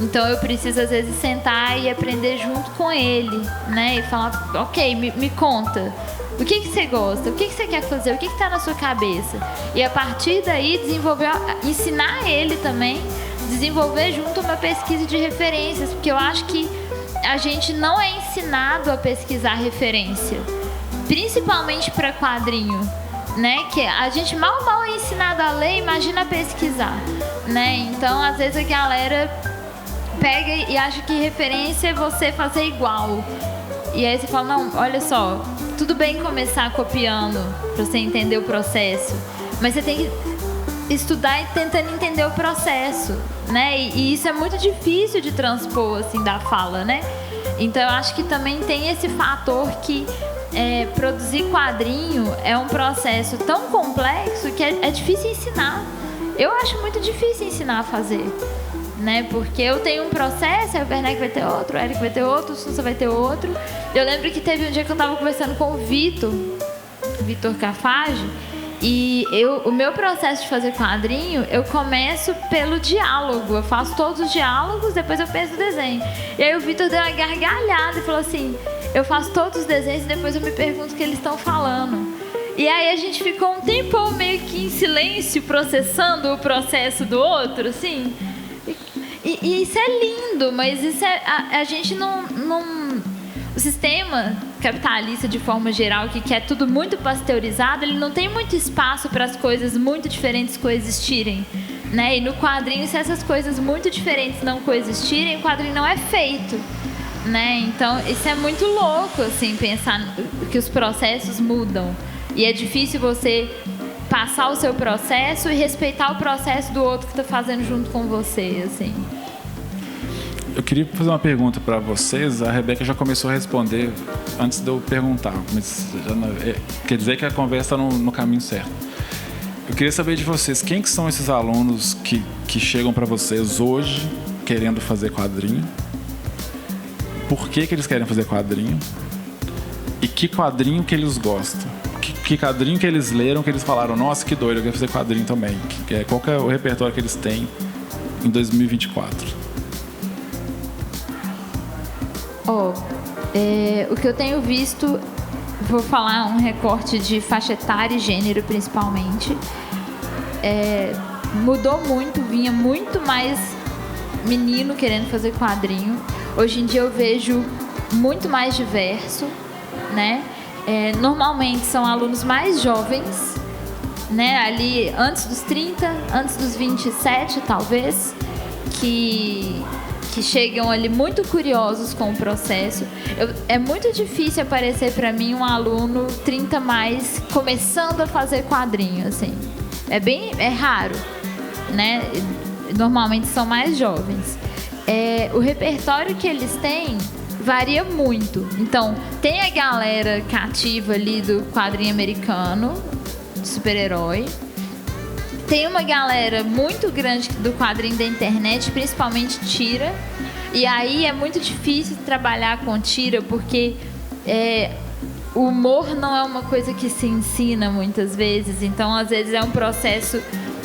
Então, eu preciso, às vezes, sentar e aprender junto com ele, né? E falar, ok, me conta. O que você gosta? O que você quer fazer? O que está na sua cabeça? E, a partir daí, ensinar ele também, desenvolver junto uma pesquisa de referências, porque eu acho que a gente não é ensinado a pesquisar referência, principalmente para quadrinho, né? Que a gente mal é ensinado a ler, imagina pesquisar, né? Então, às vezes a galera pega e acha que referência é você fazer igual. E aí você fala, não, olha só, tudo bem começar copiando para você entender o processo, mas você tem que estudar e tentando entender o processo, né? E isso é muito difícil de transpor, assim, da fala, né? Então, eu acho que também tem esse fator que produzir quadrinho é um processo tão complexo que é difícil ensinar. Eu acho muito difícil ensinar a fazer, né? Porque eu tenho um processo, aí o Werneck vai ter outro, o Eric vai ter outro, o Sousa vai ter outro. Eu lembro que teve um dia que eu estava conversando com o Vitor Cafage, e o meu processo de fazer quadrinho, eu começo pelo diálogo. Eu faço todos os diálogos, depois eu penso no desenho. E aí o Vitor deu uma gargalhada e falou assim, eu faço todos os desenhos e depois eu me pergunto o que eles estão falando. E aí a gente ficou um tempão meio que em silêncio, processando o processo do outro, assim. E isso é lindo, mas isso a gente não... O sistema capitalista, de forma geral, que quer tudo muito pasteurizado, ele não tem muito espaço para as coisas muito diferentes coexistirem, né? E no quadrinho, se essas coisas muito diferentes não coexistirem, o quadrinho não é feito, né? Então, isso é muito louco, assim, pensar que os processos mudam. E é difícil você passar o seu processo e respeitar o processo do outro que está fazendo junto com você, assim. Eu queria fazer uma pergunta para vocês. A Rebeca já começou a responder antes de eu perguntar, mas quer dizer que a conversa está no caminho certo. Eu queria saber de vocês, quem que são esses alunos que chegam para vocês hoje querendo fazer quadrinho? Por que eles querem fazer quadrinho? E que quadrinho que eles gostam? Que quadrinho que eles leram que eles falaram, nossa, que doido, eu quero fazer quadrinho também. Qual que é o repertório que eles têm em 2024? O que eu tenho visto, vou falar um recorte de faixa etária e gênero principalmente, mudou muito, vinha muito mais menino querendo fazer quadrinho. Hoje em dia eu vejo muito mais diverso, né? Normalmente são alunos mais jovens, né? Ali antes dos 30, antes dos 27 talvez, que chegam ali muito curiosos com o processo. É muito difícil aparecer para mim um aluno 30 mais começando a fazer quadrinho, assim. É raro, né? Normalmente são mais jovens. O repertório que eles têm varia muito. Então, tem a galera cativa ali do quadrinho americano, de super-herói. Tem uma galera muito grande do quadrinho da internet, principalmente tira. E aí é muito difícil trabalhar com tira, porque o humor não é uma coisa que se ensina muitas vezes. Então, às vezes, é um processo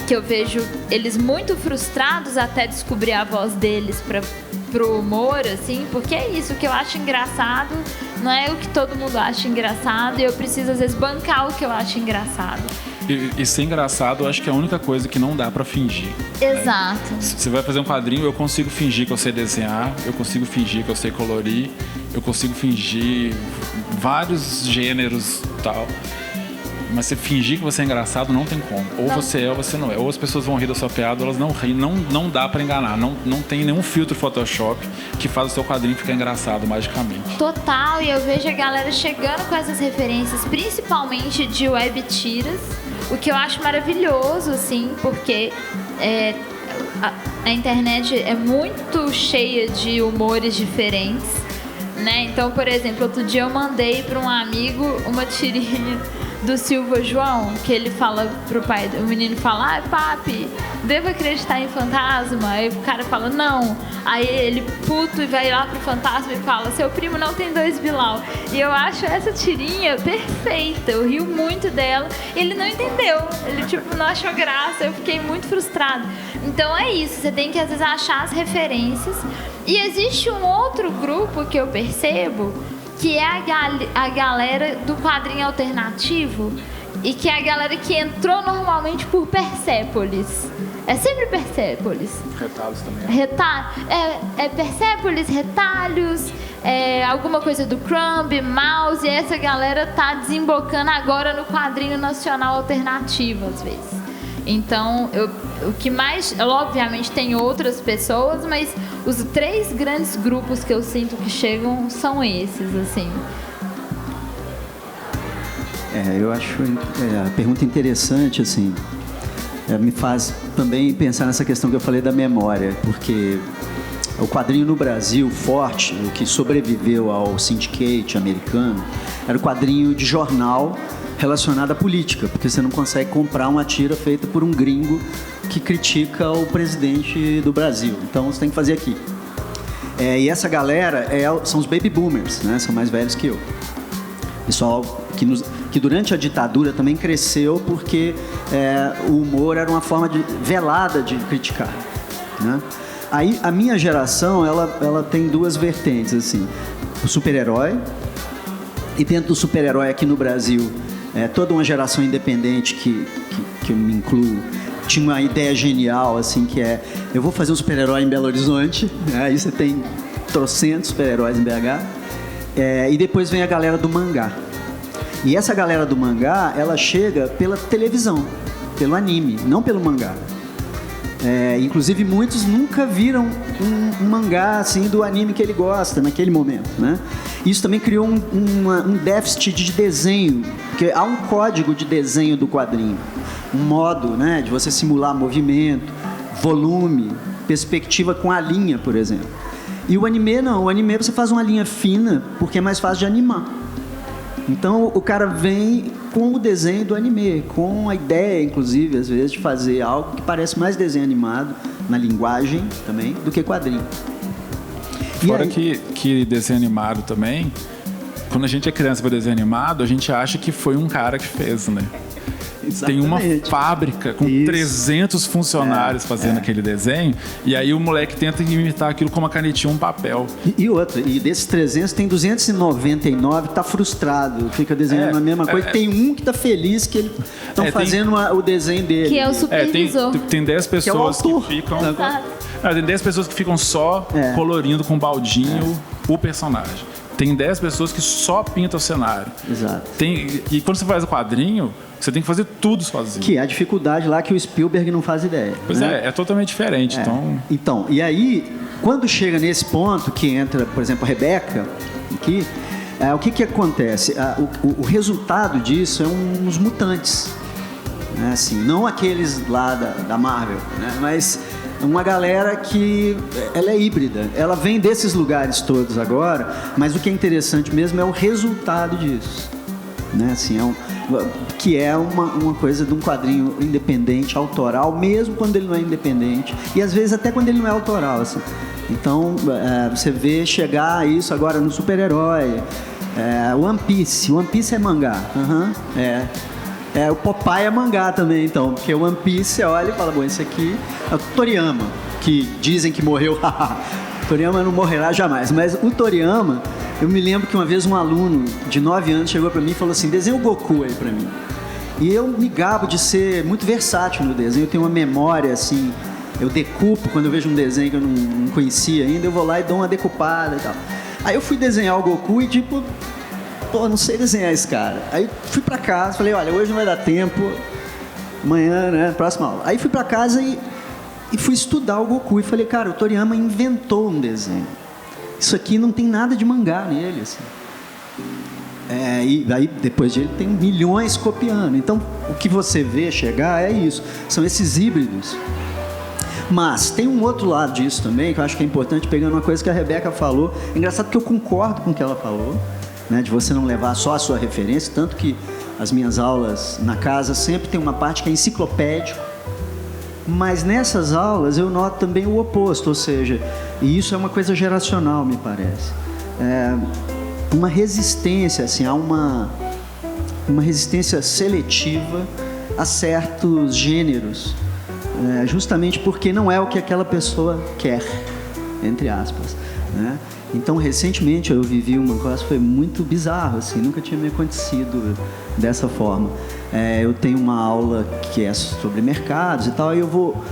que eu vejo eles muito frustrados até descobrir a voz deles pro humor, assim. Porque é isso, o que eu acho engraçado não é o que todo mundo acha engraçado. E eu preciso, às vezes, bancar o que eu acho engraçado. E ser engraçado, eu acho que é a única coisa que não dá pra fingir. Exato. Né? Se você vai fazer um quadrinho, eu consigo fingir que eu sei desenhar, eu consigo fingir que eu sei colorir, eu consigo fingir vários gêneros e tal. Mas você fingir que você é engraçado não tem como. Ou você é ou você não é. Ou as pessoas vão rir da sua piada ou elas não riem. Não dá pra enganar. Não tem nenhum filtro Photoshop que faz o seu quadrinho ficar engraçado magicamente. Total. E eu vejo a galera chegando com essas referências, principalmente de web tiras. O que eu acho maravilhoso, assim, porque a internet é muito cheia de humores diferentes, né? Então, por exemplo, outro dia eu mandei para um amigo uma tirinha do Silva João, que ele fala pro pai, o menino fala, papi, devo acreditar em fantasma? Aí o cara fala, não. Aí ele, puto, e vai lá pro fantasma e fala, seu primo não tem 2 Bilal. E eu acho essa tirinha perfeita, eu rio muito dela. Ele não entendeu, ele tipo, não achou graça, eu fiquei muito frustrada. Então é isso, você tem que às vezes achar as referências. E existe um outro grupo que eu percebo, que é a galera do quadrinho alternativo, e que é a galera que entrou normalmente por Persépolis. É sempre Persépolis. Retalhos também. É Persépolis, Retalhos, alguma coisa do Crumb, Mouse, e essa galera tá desembocando agora no quadrinho nacional alternativo, às vezes. Então, o que mais... Obviamente tem outras pessoas, mas os 3 grandes grupos que eu sinto que chegam são esses, assim. Eu acho a pergunta interessante, assim. Me faz também pensar nessa questão que eu falei da memória, porque o quadrinho no Brasil forte, o que sobreviveu ao syndicate americano, era o quadrinho de jornal relacionado à política, porque você não consegue comprar uma tira feita por um gringo que critica o presidente do Brasil. Então você tem que fazer aqui. E essa galera são os baby boomers, né? São mais velhos que eu. Pessoal que durante a ditadura também cresceu porque o humor era uma forma velada de criticar, né? Aí a minha geração ela tem 2 vertentes, assim, o super-herói, e dentro do super-herói aqui no Brasil toda uma geração independente que eu me incluo tinha uma ideia genial, assim, que eu vou fazer um super-herói em Belo Horizonte, né? Aí você tem trocentos super-heróis em BH, e depois vem a galera do mangá. E essa galera do mangá, ela chega pela televisão, pelo anime, não pelo mangá. Inclusive, muitos nunca viram um mangá assim, do anime que ele gosta naquele momento, né? Isso também criou um déficit de desenho, porque há um código de desenho do quadrinho, um modo, né, de você simular movimento, volume, perspectiva com a linha, por exemplo. E o anime não, o anime você faz uma linha fina porque é mais fácil de animar. Então o cara vem com o desenho do anime, com a ideia, inclusive, às vezes, de fazer algo que parece mais desenho animado, na linguagem também, do que quadrinho. Fora que desenho animado também, quando a gente é criança para desenho animado, a gente acha que foi um cara que fez, né? Exatamente. Tem uma fábrica com 300 funcionários fazendo aquele desenho, e aí o moleque tenta imitar aquilo com uma canetinha, um papel. E desses 300 tem 299 que tá frustrado, fica desenhando a mesma coisa. Tem um que tá feliz que eles estão fazendo o desenho dele. Que é o supervisor. Tem 10 pessoas que ficam... Tem 10 pessoas que ficam só colorindo com baldinho o personagem. Tem 10 pessoas que só pintam o cenário. Exato. E quando você faz o quadrinho, você tem que fazer tudo sozinho. Que é a dificuldade lá que o Spielberg não faz ideia. Pois é totalmente diferente. Então, e aí, quando chega nesse ponto que entra, por exemplo, a Rebeca, aqui, o que acontece? O resultado disso é uns mutantes. Né? Assim, não aqueles lá da Marvel, né? Mas uma galera que ela é híbrida. Ela vem desses lugares todos agora, mas o que é interessante mesmo é o resultado disso. Né? Assim, que é uma coisa de um quadrinho independente, autoral, mesmo quando ele não é independente, e às vezes até quando ele não é autoral, assim. Então você vê chegar a isso agora no super-herói, One Piece é mangá, o Popeye é mangá também, então, porque o One Piece você olha e fala, bom, esse aqui é o Toriyama, que dizem que morreu. Toriyama não morrerá jamais, mas o Toriyama, eu me lembro que uma vez um aluno de 9 anos chegou pra mim e falou assim, desenha o Goku aí pra mim. E eu me gabo de ser muito versátil no desenho, eu tenho uma memória assim, eu decupo quando eu vejo um desenho que eu não conhecia ainda, eu vou lá e dou uma decupada e tal. Aí eu fui desenhar o Goku e tipo, não sei desenhar esse cara. Aí fui pra casa, falei, olha, hoje não vai dar tempo, amanhã, né, próxima aula. Aí fui pra casa e fui estudar o Goku e falei, cara, o Toriyama inventou um desenho. Isso aqui não tem nada de mangá nele, assim. E aí, depois dele, tem milhões copiando. Então, o que você vê chegar é isso. São esses híbridos. Mas tem um outro lado disso também, que eu acho que é importante, pegando uma coisa que a Rebeca falou. É engraçado que eu concordo com o que ela falou, né, de você não levar só a sua referência, tanto que as minhas aulas na casa, sempre tem uma parte que é enciclopédico, mas nessas aulas eu noto também o oposto, ou seja, e isso é uma coisa geracional, me parece, uma resistência, assim, há uma resistência seletiva a certos gêneros, justamente porque não é o que aquela pessoa quer, entre aspas, né? Então, recentemente eu vivi uma coisa, foi muito bizarro, assim, nunca tinha me acontecido dessa forma. Eu tenho uma aula que é sobre mercados e tal, e eu vou,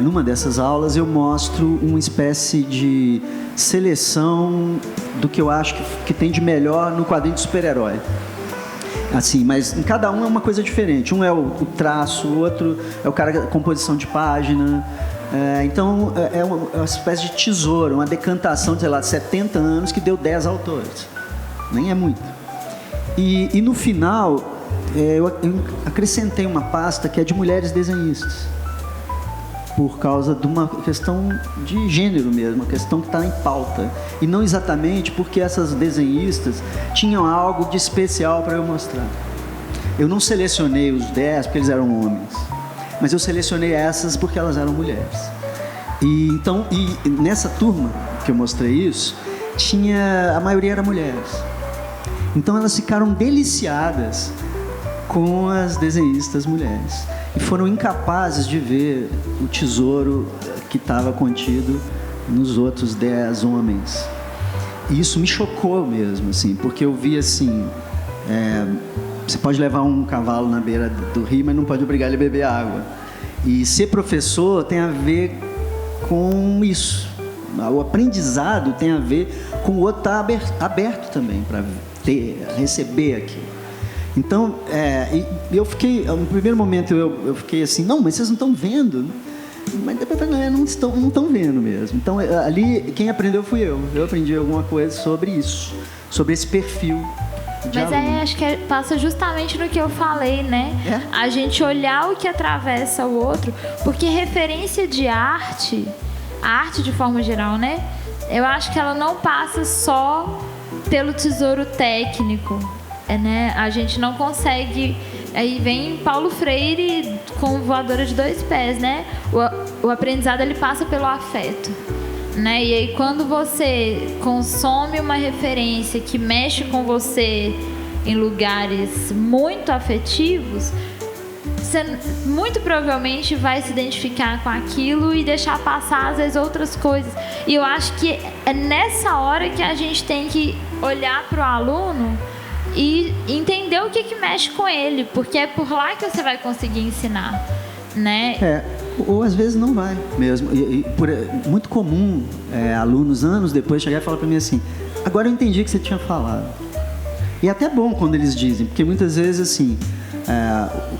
numa dessas aulas, eu mostro uma espécie de seleção do que eu acho que tem de melhor no quadrinho de super-herói. Assim, mas em cada um é uma coisa diferente. Um é o traço, o outro é o cara a composição de página. Então, é uma espécie de tesouro, uma decantação de, sei lá, 70 anos que deu 10 autores. Nem é muito. E no final, eu acrescentei uma pasta que é de mulheres desenhistas. Por causa de uma questão de gênero mesmo, uma questão que está em pauta. E não exatamente porque essas desenhistas tinham algo de especial para eu mostrar. Eu não selecionei os 10 porque eles eram homens, mas eu selecionei essas porque elas eram mulheres. E nessa turma que eu mostrei isso, a maioria era mulheres. Então elas ficaram deliciadas com as desenhistas mulheres e foram incapazes de ver o tesouro que estava contido nos outros 10 homens. E isso me chocou mesmo, assim, porque eu vi assim, você pode levar um cavalo na beira do rio, mas não pode obrigar ele a beber água. E ser professor tem a ver com isso. O aprendizado tem a ver com o outro estar aberto também para receber aquilo. Então, eu fiquei, no primeiro momento eu fiquei assim, não, mas vocês não estão vendo. Mas depois não estão vendo mesmo. Então, ali, quem aprendeu fui eu. Eu aprendi alguma coisa sobre isso, sobre esse perfil. Mas acho que passa justamente no que eu falei, né? A gente olhar o que atravessa o outro, porque referência de arte, a arte de forma geral, né? Eu acho que ela não passa só pelo tesouro técnico, né? A gente não consegue... Aí vem Paulo Freire com Voadora de 2 Pés, né? O aprendizado, ele passa pelo afeto, né? E aí quando você consome uma referência que mexe com você em lugares muito afetivos, você muito provavelmente vai se identificar com aquilo e deixar passar às vezes outras coisas. E eu acho que é nessa hora que a gente tem que olhar para o aluno e entender o que mexe com ele, porque é por lá que você vai conseguir ensinar, né? Ou às vezes não vai mesmo. Muito comum alunos, anos depois, chegar e falar para mim assim, agora eu entendi o que você tinha falado. E é até bom quando eles dizem, porque muitas vezes assim,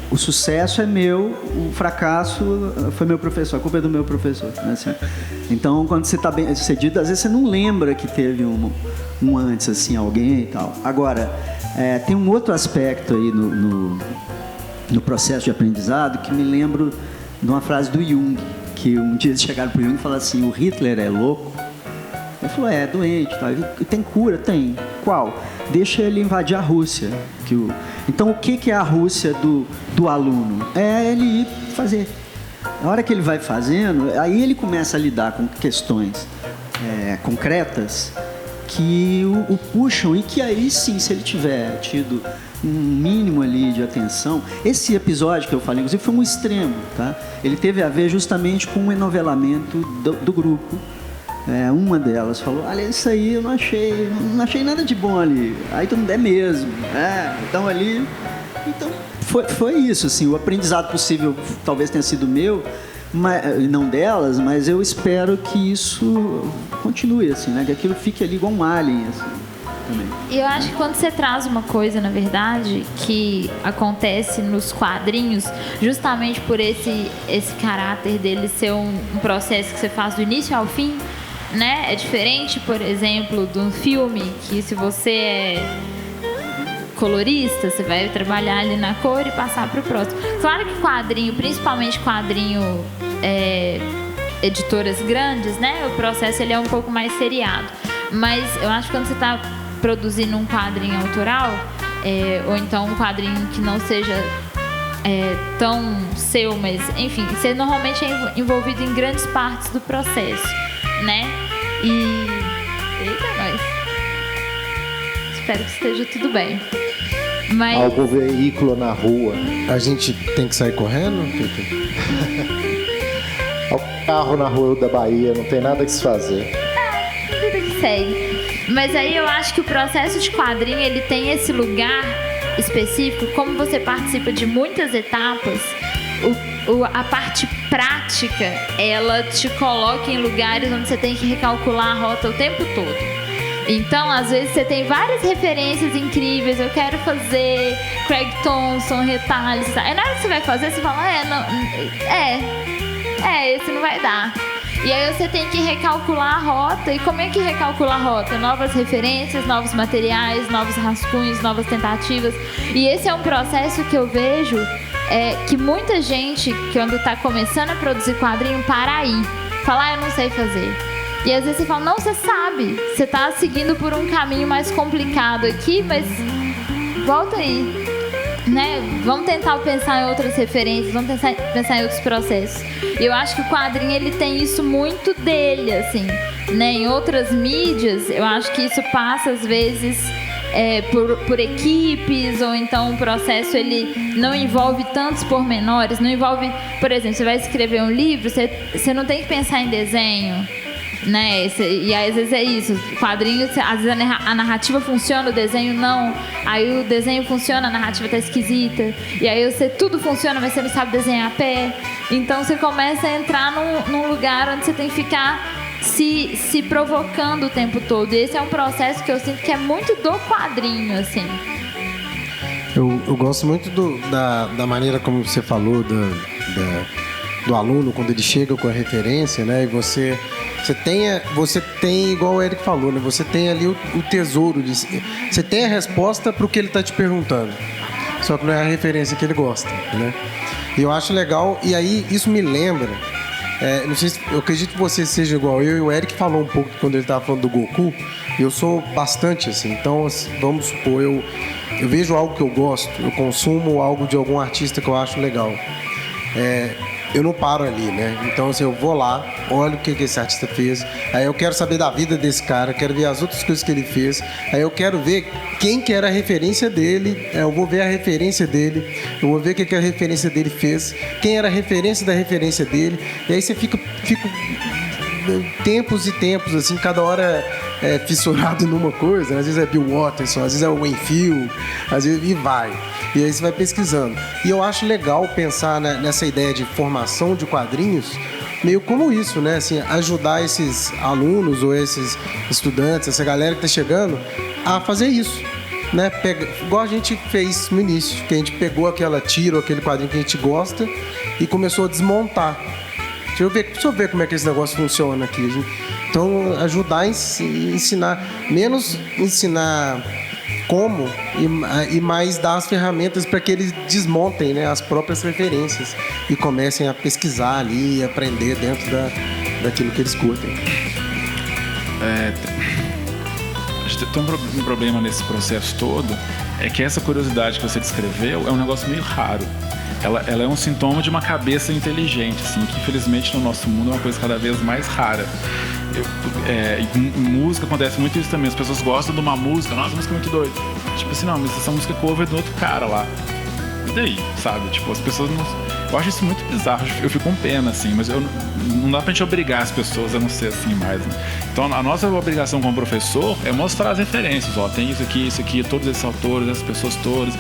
o sucesso é meu, o fracasso foi meu professor, a culpa é do meu professor, né? Assim, então, quando você está bem sucedido, às vezes você não lembra que teve um antes, assim, alguém e tal. Agora, tem um outro aspecto aí no processo de aprendizado que me lembro de uma frase do Jung, que um dia eles chegaram para o Jung e falaram assim, o Hitler é louco? Ele falou, é doente, tá? Tem cura? Tem. Qual? Deixa ele invadir a Rússia. Então, o que é a Rússia do aluno? É ele ir fazer. Na hora que ele vai fazendo, aí ele começa a lidar com questões concretas que o puxam e que aí sim, se ele tiver tido um mínimo ali de atenção... Esse episódio que eu falei, inclusive, foi um extremo, tá? Ele teve a ver justamente com o enovelamento do grupo. Uma delas falou, olha, isso aí eu não achei nada de bom ali. Aí todo mundo é mesmo. Então ali... Então foi isso, assim, o aprendizado possível talvez tenha sido meu, não delas, mas eu espero que isso continue, assim, né? Que aquilo fique ali igual um alien, assim, também. E eu acho que quando você traz uma coisa, na verdade, que acontece nos quadrinhos, justamente por esse caráter dele ser um processo que você faz do início ao fim, né? É diferente, por exemplo, de um filme que, se você é colorista, você vai trabalhar ali na cor e passar para o próximo. Claro que quadrinho, principalmente quadrinho editoras grandes, né? O processo ele é um pouco mais seriado. Mas eu acho que quando você está produzindo um quadrinho autoral, ou então um quadrinho que não seja tão seu, mas enfim, você normalmente é envolvido em grandes partes do processo, né? E... Eita, nós! Espero que esteja tudo bem. Mas... Algum veículo na rua. A gente tem que sair correndo? Algum carro na rua da Bahia, não tem nada que se fazer. Vida que segue. Mas aí eu acho que o processo de quadrinho, ele tem esse lugar específico, como você participa de muitas etapas, a parte prática, ela te coloca em lugares onde você tem que recalcular a rota o tempo todo. Então, às vezes, você tem várias referências incríveis. Eu quero fazer Craig Thompson, retalhos. Aí na hora que você vai fazer, você fala, esse não vai dar. E aí você tem que recalcular a rota. E como é que recalcula a rota? Novas referências, novos materiais, novos rascunhos, novas tentativas. E esse é um processo que eu vejo que muita gente, que quando está começando a produzir quadrinho, para aí. Fala, eu não sei fazer. E às vezes você fala, não, você sabe. Você está seguindo por um caminho mais complicado aqui, mas volta aí. Né? Vamos tentar pensar em outras referências, vamos pensar em outros processos. E eu acho que o quadrinho, ele tem isso muito dele, assim, né? Em outras mídias, eu acho que isso passa, às vezes, por equipes, ou então o processo, ele não envolve tantos pormenores, não envolve... Por exemplo, você vai escrever um livro, você não tem que pensar em desenho, né? E às vezes é isso, quadrinhos, às vezes a narrativa funciona, o desenho não, aí o desenho funciona, a narrativa tá esquisita, e aí tudo funciona, mas você não sabe desenhar a pé. Então você começa a entrar num lugar onde você tem que ficar se provocando o tempo todo. E esse é um processo que eu sinto que é muito do quadrinho, assim. Eu gosto muito da maneira como você falou do aluno, quando ele chega com a referência, né? E você tem, igual o Eric falou, né? Você tem ali o tesouro, você tem a resposta para o que ele está te perguntando, só que não é a referência que ele gosta, né? E eu acho legal, e aí isso me lembra, não sei se, eu acredito que você seja igual eu, e o Eric falou um pouco quando ele estava falando do Goku. Eu sou bastante assim, então vamos supor, eu vejo algo que eu gosto, eu consumo algo de algum artista que eu acho legal. Eu não paro ali, né? Então, assim, eu vou lá, olho o que esse artista fez, aí eu quero saber da vida desse cara, quero ver as outras coisas que ele fez, aí eu quero ver quem que era a referência dele, eu vou ver a referência dele, eu vou ver o que a referência dele fez, quem era a referência da referência dele, e aí você fica tempos e tempos, assim, cada hora fissurado numa coisa, né? Às vezes é Bill Watterson, às vezes é o Wayne Field, às vezes e vai. E aí você vai pesquisando. E eu acho legal pensar nessa ideia de formação de quadrinhos, meio como isso, né? Assim, ajudar esses alunos ou esses estudantes, essa galera que está chegando, a fazer isso, né? Igual a gente fez no início, que a gente pegou aquele quadrinho que a gente gosta e começou a desmontar. Deixa eu ver como é que esse negócio funciona aqui. Então, ajudar a ensinar, menos ensinar como e mais dar as ferramentas para que eles desmontem, né, as próprias referências e comecem a pesquisar ali e aprender dentro daquilo que eles curtem. Tem um problema nesse processo todo, é que essa curiosidade que você descreveu é um negócio meio raro. Ela é um sintoma de uma cabeça inteligente, assim, que infelizmente no nosso mundo é uma coisa cada vez mais rara. Em música acontece muito isso também. As pessoas gostam de uma música, nossa, a música é muito doida. Tipo assim, não, mas essa música é cover do outro cara lá. E daí, sabe? Tipo, as pessoas não... Eu acho isso muito bizarro, eu fico com pena, assim, mas não dá pra gente obrigar as pessoas a não ser assim mais, né? Então, a nossa obrigação como professor é mostrar as referências, ó, tem isso aqui, todos esses autores, essas pessoas todas.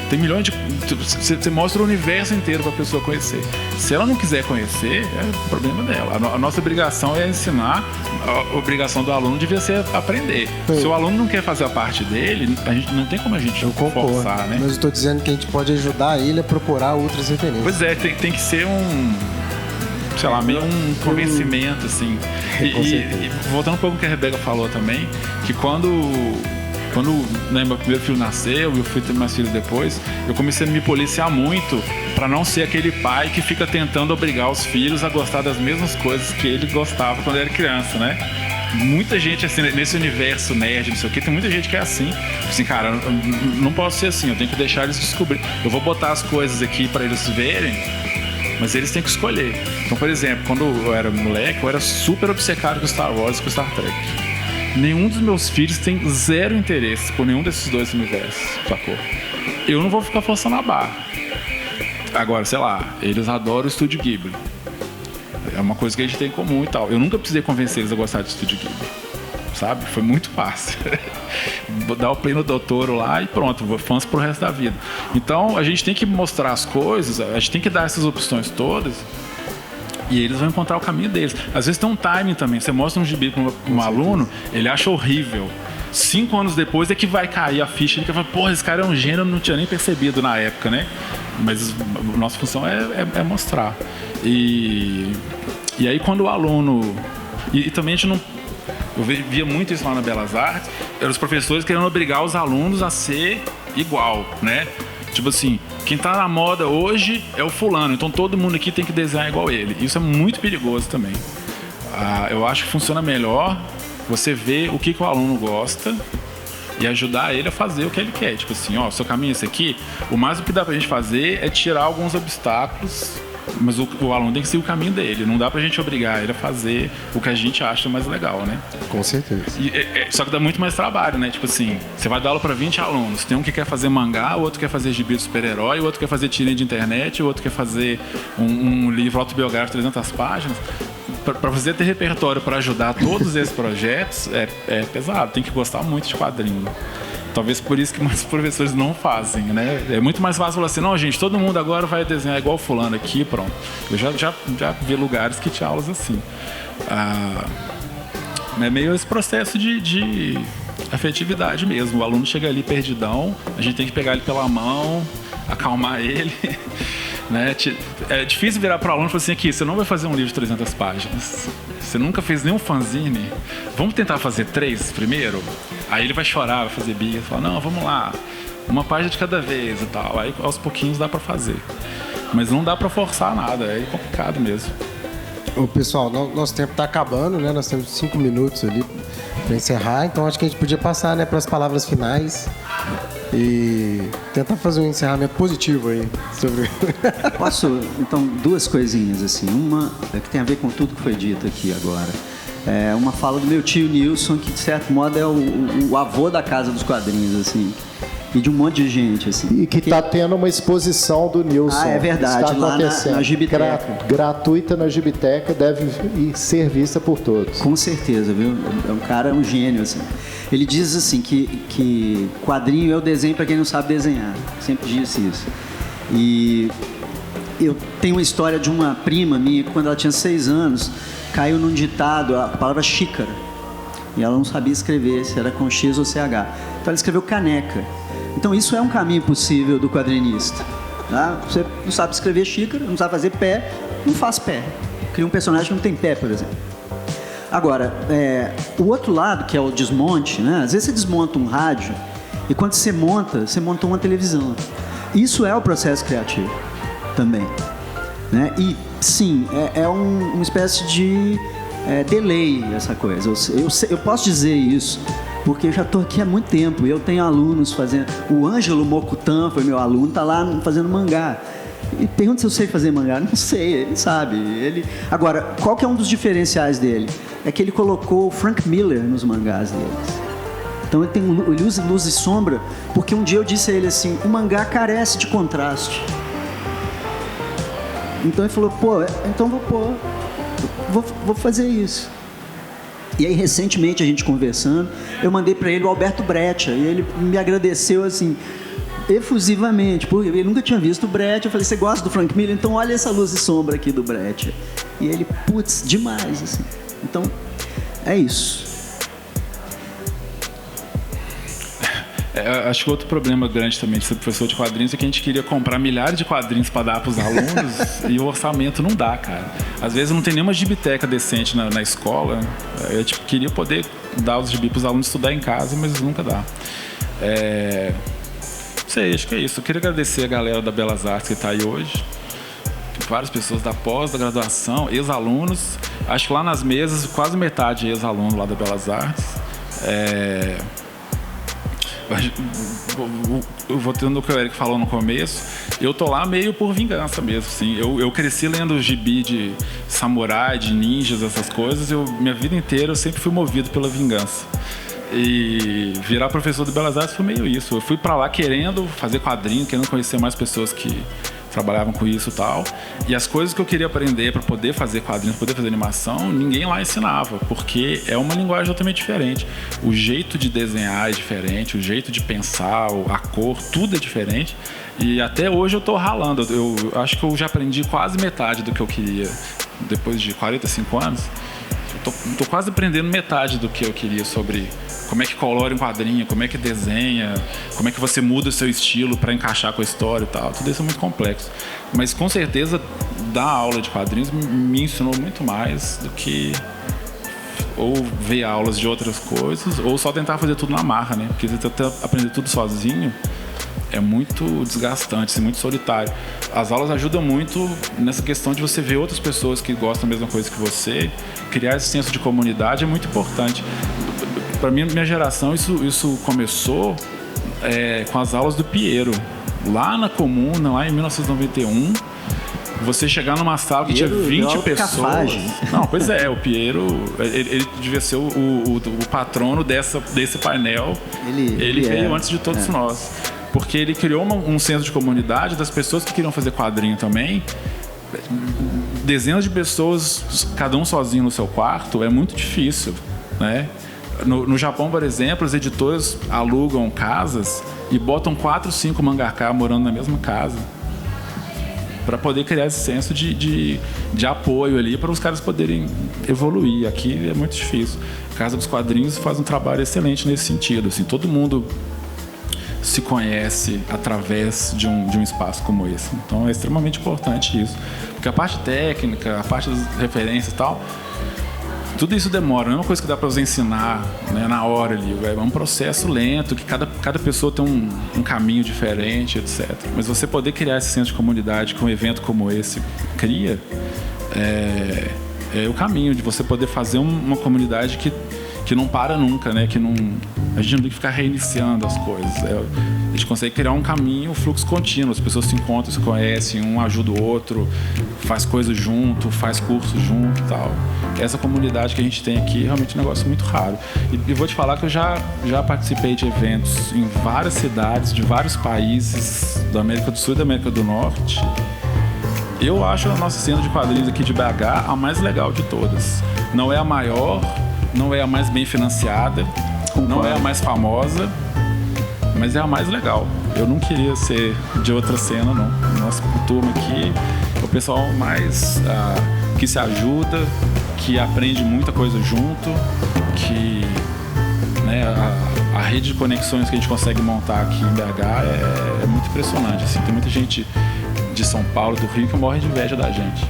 Tem milhões de... Você mostra o universo inteiro para a pessoa conhecer. Se ela não quiser conhecer, é o problema dela. A nossa obrigação é ensinar, a obrigação do aluno devia ser aprender. Sim. Se o aluno não quer fazer a parte dele, a gente não tem como a gente forçar, né? Mas eu estou dizendo que a gente pode ajudar ele a procurar outras referências. Pois é, tem que ser meio um convencimento, assim. E voltando um pouco ao que a Rebeca falou também, que quando meu primeiro filho nasceu e eu fui ter mais filhos depois, eu comecei a me policiar muito para não ser aquele pai que fica tentando obrigar os filhos a gostar das mesmas coisas que ele gostava quando era criança, né? muita gente, assim, nesse universo nerd, não sei o que, tem muita gente que é assim. Assim, cara, não posso ser assim, eu tenho que deixar eles descobrir. Eu vou botar as coisas aqui pra eles verem, mas eles têm que escolher. Então, por exemplo, quando eu era moleque, eu era super obcecado com Star Wars e com Star Trek. Nenhum dos meus filhos tem zero interesse por nenhum desses dois universos, sacou? Eu não vou ficar forçando a barra. Agora, sei lá, eles adoram o Estúdio Ghibli. É uma coisa que a gente tem em comum e tal. Eu nunca precisei convencer eles a gostar de Estúdio Ghibli, sabe? Foi muito fácil. Dar o play no Doutor lá e pronto, fãs pro resto da vida. Então, a gente tem que mostrar as coisas, a gente tem que dar essas opções todas e eles vão encontrar o caminho deles. Às vezes tem um timing também. Você mostra um gibi para um aluno, ele acha horrível. 5 anos depois é que vai cair a ficha. Ele vai falar, porra, esse cara é um gênio, eu não tinha nem percebido na época, né? Mas a nossa função é mostrar. E aí quando o aluno... E também a gente não... Eu via muito isso lá na Belas Artes. Eram os professores querendo obrigar os alunos a ser igual, né? Tipo assim, quem tá na moda hoje é o fulano, então todo mundo aqui tem que desenhar igual ele. Isso é muito perigoso também. Eu acho que funciona melhor você ver o que o aluno gosta e ajudar ele a fazer o que ele quer. Tipo assim, ó, seu caminho é esse aqui. O mais que dá pra gente fazer é tirar alguns obstáculos, mas o aluno tem que seguir o caminho dele. Não dá pra gente obrigar ele a fazer o que a gente acha mais legal, né? Com certeza. Só que dá muito mais trabalho, né? Tipo assim, você vai dar aula pra 20 alunos. Tem um que quer fazer mangá, o outro quer fazer gibi de super-herói, o outro quer fazer tirinha de internet, o outro quer fazer um livro autobiográfico de 300 páginas. Para você ter repertório para ajudar todos esses projetos é pesado, tem que gostar muito de quadrinho. Talvez por isso que muitos professores não fazem, né? É muito mais fácil falar assim, não, gente, todo mundo agora vai desenhar igual fulano aqui, pronto. Eu já vi lugares que tinha aulas assim. É meio esse processo de afetividade mesmo. O aluno chega ali perdidão, a gente tem que pegar ele pela mão, acalmar ele. Né? É difícil virar para o aluno e falar assim, aqui, você não vai fazer um livro de 300 páginas. Você nunca fez nenhum fanzine. Vamos tentar fazer 3 primeiro? Aí ele vai chorar, vai fazer birra, falar, não, vamos lá, uma página de cada vez e tal. Aí aos pouquinhos dá para fazer. Mas não dá para forçar nada, é complicado mesmo. Ô, pessoal, nosso tempo está acabando, né? Nós temos 5 minutos ali para encerrar, então acho que a gente podia passar, né, para as palavras finais e tentar fazer um encerramento positivo aí sobre... Posso, então, 2 coisinhas assim. Uma é que tem a ver com tudo que foi dito aqui agora. É uma fala do meu tio Nilson, que de certo modo é o avô da Casa dos Quadrinhos, assim. E de um monte de gente, assim. E que está tendo uma exposição do Nilson. Ah, é verdade, está lá na Gibiteca. Gratuita na Gibiteca, deve ser vista por todos. Com certeza, viu? É um cara, um gênio, assim. Ele diz assim que quadrinho é o desenho para quem não sabe desenhar. Sempre disse isso. E eu tenho uma história de uma prima minha, que quando ela tinha 6 anos, caiu num ditado a palavra xícara. E ela não sabia escrever se era com X ou CH. Então ela escreveu caneca. Então isso é um caminho possível do quadrinista. Tá? Você não sabe escrever xícara, não sabe fazer pé, não faz pé. Cria um personagem que não tem pé, por exemplo. Agora, o outro lado, que é o desmonte, né? Às vezes você desmonta um rádio e quando você monta uma televisão. Isso é o processo criativo também. Né? E sim, é uma espécie de delay essa coisa. Eu posso dizer isso porque eu já estou aqui há muito tempo e eu tenho alunos fazendo... O Ângelo Mokutan foi meu aluno, está lá fazendo mangá. E pergunta se eu sei fazer mangá. Não sei, ele sabe. Agora, qual que é um dos diferenciais dele? É que ele colocou o Frank Miller nos mangás deles. Então ele usa luz e sombra, porque um dia eu disse a ele assim, o mangá carece de contraste. Então ele falou, então vou fazer isso. E aí, recentemente, a gente conversando, eu mandei para ele o Alberto Breccia, e ele me agradeceu, assim, efusivamente, porque ele nunca tinha visto o Breccia. Eu falei, você gosta do Frank Miller? Então olha essa luz e sombra aqui do Breccia. E ele, putz, demais, assim. Então, é isso. Acho que outro problema grande também de ser professor de quadrinhos é que a gente queria comprar milhares de quadrinhos para dar para os alunos e o orçamento não dá, cara. Às vezes não tem nenhuma gibiteca decente na escola. Eu queria poder dar os gibi para os alunos estudar em casa, mas nunca dá. Não sei, acho que é isso. Eu queria agradecer a galera da Belas Artes que está aí hoje. várias pessoas da pós, da graduação, ex-alunos. Acho que lá nas mesas, quase metade ex-aluno lá da Belas Artes. Voltando ao que o Eric falou no começo, eu tô lá meio por vingança mesmo, assim. Eu cresci lendo gibi de samurai, de ninjas, essas coisas. Minha vida inteira eu sempre fui movido pela vingança. E virar professor de Belas Artes foi meio isso. Eu fui pra lá querendo fazer quadrinho, querendo conhecer mais pessoas que trabalhavam com isso e tal. E as coisas que eu queria aprender para poder fazer quadrinhos, poder fazer animação, ninguém lá ensinava, porque é uma linguagem totalmente diferente. O jeito de desenhar é diferente, o jeito de pensar, a cor, tudo é diferente. E até hoje eu tô ralando. Eu acho que eu já aprendi quase metade do que eu queria depois de 45 anos. Tô quase aprendendo metade do que eu queria sobre como é que colore um quadrinho, como é que desenha, como é que você muda o seu estilo para encaixar com a história e tal. Tudo isso é muito complexo. Mas com certeza dar aula de quadrinhos me ensinou muito mais do que ou ver aulas de outras coisas ou só tentar fazer tudo na marra, né? Porque você tentar aprender tudo sozinho é muito desgastante, é muito solitário. As aulas ajudam muito nessa questão de você ver outras pessoas que gostam da mesma coisa que você. Criar esse senso de comunidade é muito importante. Para mim, minha geração, isso começou com as aulas do Piero. Lá na Comuna, lá em 1991, você chegar numa sala que tinha 20 pessoas. Cafagem. Não, pois é, o Piero, ele devia ser o patrono desse painel. Ele veio antes de todos nós. Porque ele criou um senso de comunidade das pessoas que queriam fazer quadrinho também. Dezenas de pessoas, cada um sozinho no seu quarto, é muito difícil, né? No Japão, por exemplo, os editores alugam casas e botam 4, 5 mangaka morando na mesma casa para poder criar esse senso de apoio ali para os caras poderem evoluir. Aqui é muito difícil. A Casa dos Quadrinhos faz um trabalho excelente nesse sentido. Assim, todo mundo se conhece através de um espaço como esse. Então é extremamente importante isso. Porque a parte técnica, a parte das referências e tal, tudo isso demora, não é uma coisa que dá para você ensinar, né, na hora ali. É um processo lento, que cada pessoa tem um caminho diferente, etc. Mas você poder criar esse senso de comunidade que um evento como esse cria, é o caminho de você poder fazer uma comunidade que não para nunca, né? A gente não tem que ficar reiniciando as coisas. A gente consegue criar um caminho, um fluxo contínuo. As pessoas se encontram, se conhecem, um ajuda o outro, faz coisas junto, faz cursos junto e tal. Essa comunidade que a gente tem aqui é realmente um negócio muito raro. E vou te falar que eu já participei de eventos em várias cidades, de vários países da América do Sul e da América do Norte. Eu acho a nossa cena de quadrinhos aqui de BH a mais legal de todas. Não é a maior, não é a mais bem financiada, não é a mais famosa, mas é a mais legal. Eu não queria ser de outra cena, não. Nossa turma aqui é o pessoal mais que se ajuda, que aprende muita coisa junto, que, né, a rede de conexões que a gente consegue montar aqui em BH é muito impressionante. Assim, tem muita gente de São Paulo, do Rio, que morre de inveja da gente.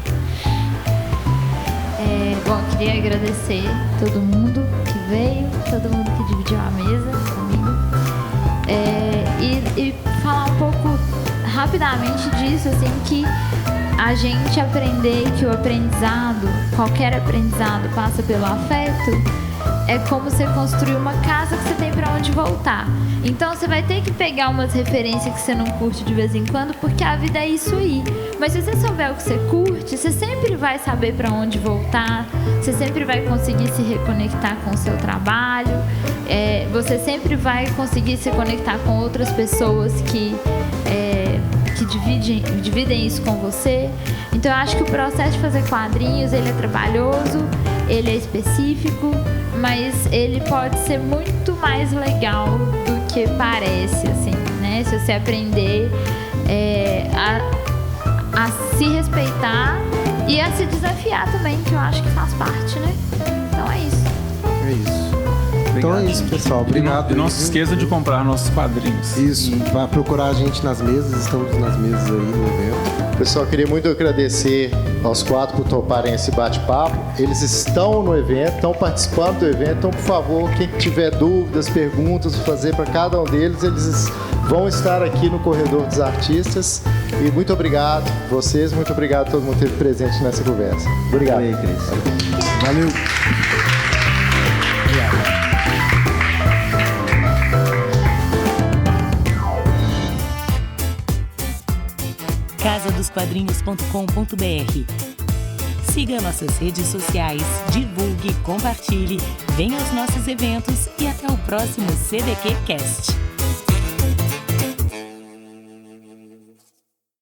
Bom, eu queria agradecer todo mundo que veio, todo mundo que dividiu a mesa comigo. E falar um pouco rapidamente disso, assim, que a gente aprender que o aprendizado, qualquer aprendizado, passa pelo afeto, é como você construir uma casa que você tem pra onde voltar. Então você vai ter que pegar umas referências que você não curte de vez em quando, porque a vida é isso aí. Mas se você souber o que você curte, você sempre vai saber pra onde voltar, você sempre vai conseguir se reconectar com o seu trabalho, você sempre vai conseguir se conectar com outras pessoas que dividem isso com você. Então eu acho que o processo de fazer quadrinhos, ele é trabalhoso, ele é específico, mas ele pode ser muito mais legal do que parece, assim, né? Se você aprender a se respeitar e a se desafiar também, que eu acho que faz parte, né? Então é isso. É isso. Então é isso, pessoal. Obrigado. E não se esqueça de comprar nossos quadrinhos. Isso. Vai procurar a gente nas mesas. Estamos nas mesas aí no evento. Pessoal, queria muito agradecer aos 4 por toparem esse bate-papo. Eles estão no evento, estão participando do evento. Então, por favor, quem tiver dúvidas, perguntas, fazer para cada um deles, eles vão estar aqui no Corredor dos Artistas. E muito obrigado vocês, muito obrigado a todo mundo que esteve presente nessa conversa. Obrigado. Valeu, Cris. Valeu. casadosquadrinhos.com.br. Siga nossas redes sociais, divulgue, compartilhe, venha aos nossos eventos e até o próximo CDQ Cast.